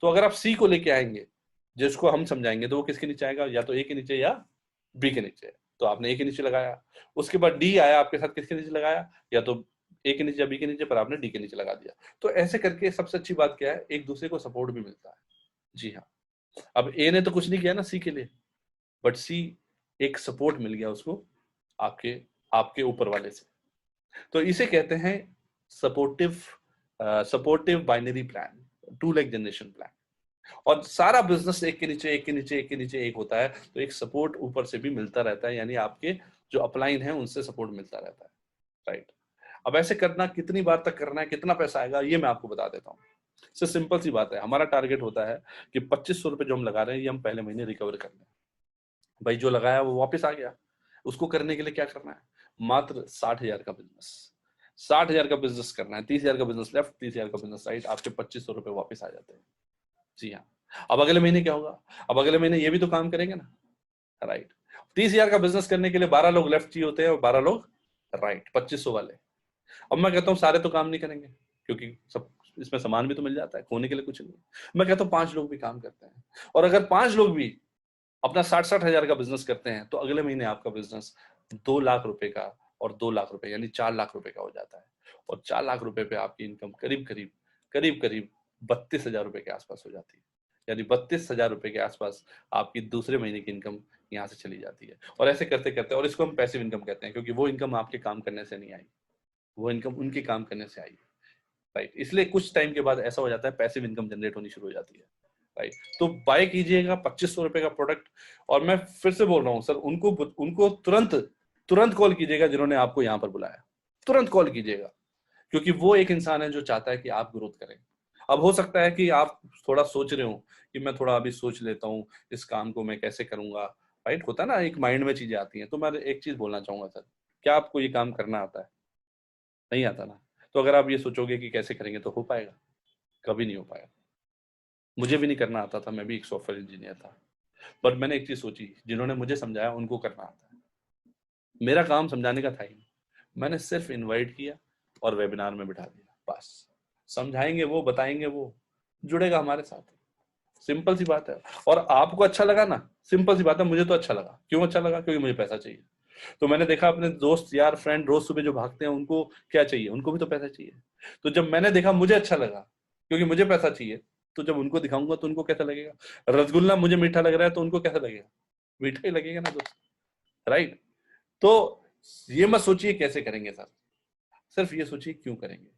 Speaker 1: तो अगर आप सी को लेके आएंगे जिसको हम समझाएंगे, तो वो किसके नीचे आएगा? या तो ए के नीचे या बी के नीचे। तो आपने ए के नीचे लगाया, उसके बाद डी आया आपके साथ, किसके नीचे लगाया? या तो ए के नीचे या बी के नीचे, पर आपने डी के नीचे लगा दिया। तो ऐसे करके सबसे अच्छी बात क्या है, एक दूसरे को सपोर्ट भी मिलता है। जी हाँ, अब ए ने तो कुछ नहीं किया ना सी के लिए, बट सी एक सपोर्ट मिल गया उसको आपके आपके ऊपर वाले से। तो इसे कहते हैं supportive supportive binary plan, 2 leg generation plan. और सारा बिजनेस एक के नीचे एक के नीचे एक के नीचे एक होता है, तो एक सपोर्ट ऊपर से भी मिलता रहता है, यानी आपके जो अपलाइन है उनसे सपोर्ट मिलता रहता है, राइट। अब ऐसे करना कितनी बार तक करना है, कितना पैसा आएगा, ये मैं आपको बता देता हूँ। सिंपल सी बात है, हमारा टारगेट होता है कि 2500 रुपए जो हम लगा रहे हैं ये हम पहले महीने रिकवर कर लें। भाई जो लगाया वो वापस आ गया। उसको करने के लिए क्या करना है, मात्र 60,000 का बिजनेस, 60,000 का बिजनेस करना है, 30,000 का बिजनेस लेफ्ट, 30,000 का बिजनेस राइट, आपके 2500 रुपए वापस आ जाते हैं। जी हाँ। अब अगले महीने क्या होगा, अब अगले महीने ये भी तो काम करेंगे ना, राइट। 30,000 का बिजनेस करने के लिए 12 लोग लेफ्ट चाहिए होते हैं और 12 लोग राइट, 2500 वाले। अब मैं कहता हूँ सारे तो काम नहीं करेंगे, क्योंकि सब इसमें सामान भी तो मिल जाता है, खोने के लिए कुछ नहीं। मैं कहता हूँ 5 लोग भी काम करते हैं, और अगर 5 लोग भी अपना 60,000 का बिजनेस करते हैं, तो अगले महीने आपका बिजनेस 2 लाख रुपए का और 2 लाख रुपए यानी 4 लाख रुपए का हो जाता है। और 4 लाख रुपए पे आपकी इनकम करीब करीब 32,000 रुपए के आसपास हो जाती है। यानी 32,000 रुपए के आसपास आपकी दूसरे महीने की इनकम यहाँ से चली जाती है। और ऐसे करते करते, और इसको हम पैसिव इनकम कहते हैं, क्योंकि वो इनकम आपके काम करने से नहीं आई, वो इनकम उनके काम करने से आई, राइट। इसलिए कुछ टाइम के बाद ऐसा हो जाता है, पैसिव इनकम जनरेट होनी शुरू हो जाती है, राइट। तो बाय कीजिएगा 2500 रुपए का प्रोडक्ट। और मैं फिर से बोल रहा हूँ सर, उनको तुरंत तुरंत कॉल कीजिएगा जिन्होंने आपको यहाँ पर बुलाया, तुरंत कॉल कीजिएगा, क्योंकि वो एक इंसान है जो चाहता है कि आप ग्रोथ करें। अब हो सकता है कि आप थोड़ा सोच रहे हो कि मैं थोड़ा अभी सोच लेता हूँ इस काम को मैं कैसे करूंगा, राइट। होता है ना, एक माइंड में चीजें आती हैं। तो मैं एक चीज बोलना चाहूंगा सर, क्या आपको ये काम करना आता है? नहीं आता ना। तो अगर आप ये सोचोगे कि कैसे करेंगे, तो हो पाएगा? कभी नहीं हो पाएगा। मुझे भी नहीं करना आता था, मैं भी एक सॉफ्टवेयर इंजीनियर था, बट मैंने एक चीज सोची, जिन्होंने मुझे समझाया उनको करना आता है। मेरा काम समझाने का था ही, मैंने सिर्फ इनवाइट किया और वेबिनार में बिठा दिया, बस। समझाएंगे वो, बताएंगे वो, जुड़ेगा हमारे साथ, सिंपल सी बात है। और आपको अच्छा लगा ना, सिंपल सी बात है, मुझे तो अच्छा लगा। क्यों अच्छा लगा? क्योंकि मुझे पैसा चाहिए। तो मैंने देखा अपने दोस्त यार फ्रेंड रोज सुबह जो भागते हैं, उनको क्या चाहिए? उनको भी तो पैसा चाहिए। तो जब मैंने देखा मुझे अच्छा लगा, क्योंकि मुझे पैसा चाहिए, तो जब उनको दिखाऊंगा तो उनको कैसा लगेगा? रसगुल्ला मुझे मीठा लग रहा है तो उनको कैसा लगेगा? मीठा ही लगेगा ना दोस्त, राइट। तो ये मत सोचिए कैसे करेंगे सर, सिर्फ ये सोचिए क्यों करेंगे।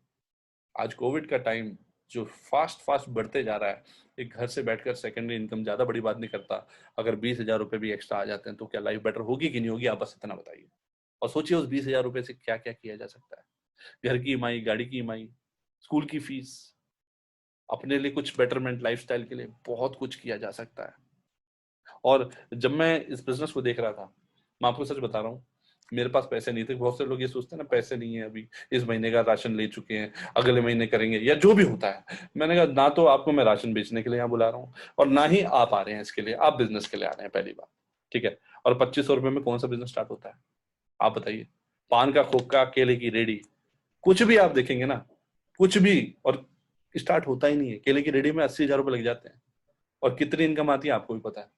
Speaker 1: आज कोविड का टाइम जो फास्ट फास्ट बढ़ते जा रहा है, एक घर से बैठकर सेकेंडरी इनकम ज्यादा बड़ी बात नहीं करता। अगर 20,000 रुपए भी एक्स्ट्रा आ जाते हैं तो क्या लाइफ बेटर होगी कि नहीं होगी? आप बस इतना बताइए। और सोचिए उस 20,000 रुपए से क्या क्या किया जा सकता है। घर की ईएमआई, गाड़ी की ईएमआई, स्कूल की फीस, अपने लिए कुछ बेटरमेंट लाइफस्टाइल के लिए बहुत कुछ किया जा सकता है। और जब मैं इस बिजनेस को देख रहा था, मैं आपको सच बता रहा हूँ, मेरे पास पैसे नहीं थे। बहुत से लोग ये सोचते हैं ना, पैसे नहीं है अभी, इस महीने का राशन ले चुके हैं, अगले महीने करेंगे, या जो भी होता है। मैंने कहा ना तो आपको मैं राशन बेचने के लिए यहाँ बुला रहा हूँ, और ना ही आप आ रहे हैं इसके लिए, आप बिजनेस के लिए आ रहे हैं, पहली बात, ठीक है। और 2500 रुपए में कौन सा बिजनेस स्टार्ट होता है? आप बताइए। पान का खोखा, केले की रेडी, कुछ भी आप देखेंगे ना, कुछ भी, और स्टार्ट होता ही नहीं है। केले की रेडी में 80,000 रुपए लग जाते हैं, और कितनी इनकम आती है आपको भी पता है,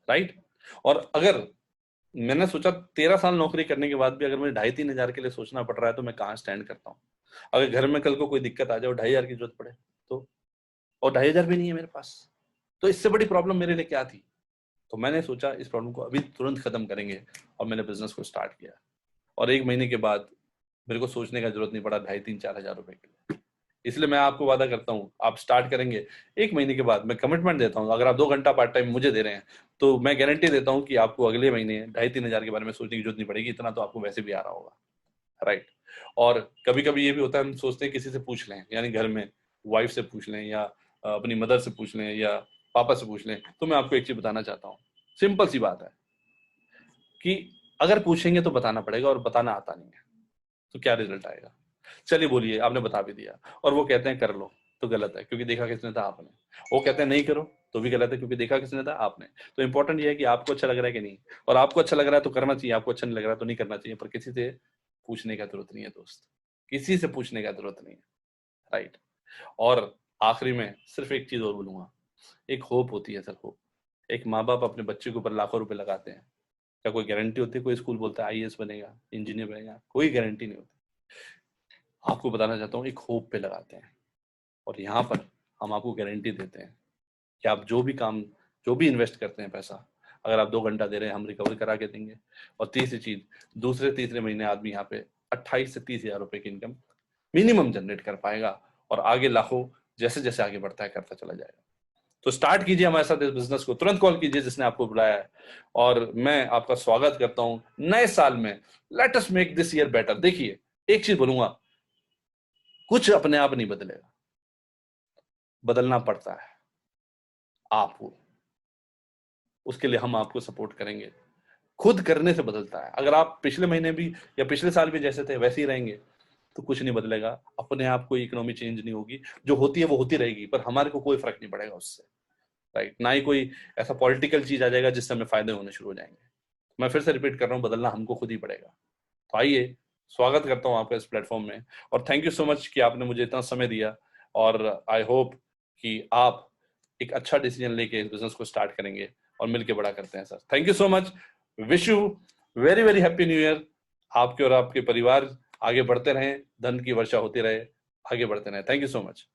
Speaker 1: राइट। और अगर मैंने सोचा 13 साल नौकरी करने के बाद भी अगर मुझे 2,500-3,000 के लिए सोचना पड़ रहा है, तो मैं कहाँ स्टैंड करता हूँ? अगर घर में कल को कोई दिक्कत आ जाए और 2,500 की जरूरत पड़े तो, और 2,500 भी नहीं है मेरे पास, तो इससे बड़ी प्रॉब्लम मेरे लिए क्या थी? तो मैंने सोचा इस प्रॉब्लम को अभी तुरंत खत्म करेंगे, और मैंने बिजनेस को स्टार्ट किया। और 1 महीने के बाद मेरे को सोचने का जरूरत नहीं पड़ा 2,500-3,000-4,000 रुपए के लिए। इसलिए मैं आपको वादा करता हूँ, आप स्टार्ट करेंगे 1 महीने के बाद, मैं कमिटमेंट देता हूँ, अगर आप 2 घंटा पार्ट टाइम मुझे दे रहे हैं, तो मैं गारंटी देता हूँ कि आपको अगले महीने 2,500-3,000 के बारे में सोचने की जरूरत नहीं पड़ेगी। इतना तो आपको वैसे भी आ रहा होगा, राइट। और कभी कभी ये भी होता है, हम सोचते हैं किसी से पूछ लें, यानी घर में वाइफ से पूछ लें, या अपनी मदर से पूछ लें, या पापा से पूछ लें। तो मैं आपको एक चीज बताना चाहता हूँ, सिंपल सी बात है कि अगर पूछेंगे तो बताना पड़ेगा, और बताना आता नहीं है तो क्या रिजल्ट आएगा? चलिए बोलिए, आपने बता भी दिया और वो कहते हैं कर लो, तो गलत है, क्योंकि देखा किसने था? आपने। वो कहते हैं नहीं करो, तो भी गलत है, क्योंकि देखा किसने था? आपने। तो इंपॉर्टेंट ये है कि आपको अच्छा लग रहा है कि नहीं, और आपको अच्छा लग रहा है तो करना चाहिए, आपको अच्छा नहीं लग रहा है तो नहीं करना चाहिए। पर किसी से पूछने का जरूरत नहीं है दोस्त, किसी से पूछने का जरूरत नहीं है, राइट। और आखिरी में सिर्फ एक चीज और बोलूंगा, एक होप होती है सर, होप। एक माँ बाप अपने बच्चे के ऊपर लाखों रुपए लगाते हैं, क्या कोई गारंटी होती है कोई स्कूल बोलता है आईएएस बनेगा, इंजीनियर बनेगा? कोई गारंटी नहीं होती। आपको बताना चाहता हूँ, एक होप पे लगाते हैं। और यहाँ पर हम आपको गारंटी देते हैं कि आप जो भी काम, जो भी इन्वेस्ट करते हैं पैसा, अगर आप 2 घंटा दे रहे हैं, हम रिकवर करा के देंगे। और तीसरी चीज, दूसरे तीसरे महीने आदमी यहाँ पे 28 से 30,000 रुपए की इनकम मिनिमम जनरेट कर पाएगा, और आगे लाखों जैसे जैसे आगे बढ़ता है करता चला जाएगा। तो स्टार्ट कीजिए हमारे साथ इस बिजनेस को, तुरंत कॉल कीजिए जिसने आपको बुलाया है। और मैं आपका स्वागत करता हूं नए साल में। Let us make this year better. देखिए, एक चीज बोलूंगा, कुछ अपने आप नहीं बदलेगा, बदलना पड़ता है आपको। उसके लिए हम आपको सपोर्ट करेंगे। खुद करने से बदलता है। अगर आप पिछले महीने भी या पिछले साल भी जैसे थे वैसे ही रहेंगे तो कुछ नहीं बदलेगा, अपने आप कोई इकोनॉमी चेंज नहीं होगी। जो होती है वो होती रहेगी, पर हमारे को कोई फर्क नहीं पड़ेगा उससे, राइट। ना ही कोई ऐसा पॉलिटिकल चीज आ जाएगा जिससे हमें फायदे होने शुरू हो जाएंगे। मैं फिर से रिपीट कर रहा हूँ, बदलना हमको खुद ही पड़ेगा। तो आइए, स्वागत करता हूँ आपका इस प्लेटफॉर्म में, और थैंक यू सो मच कि आपने मुझे इतना समय दिया। और आई होप कि आप एक अच्छा डिसीजन लेके इस बिजनेस को स्टार्ट करेंगे और मिलके बड़ा करते हैं sir. Thank you so much. Wish you very very happy new year. आपके और आपके परिवार आगे बढ़ते रहें, धन की वर्षा होती रहे, आगे बढ़ते रहें। Thank you so much.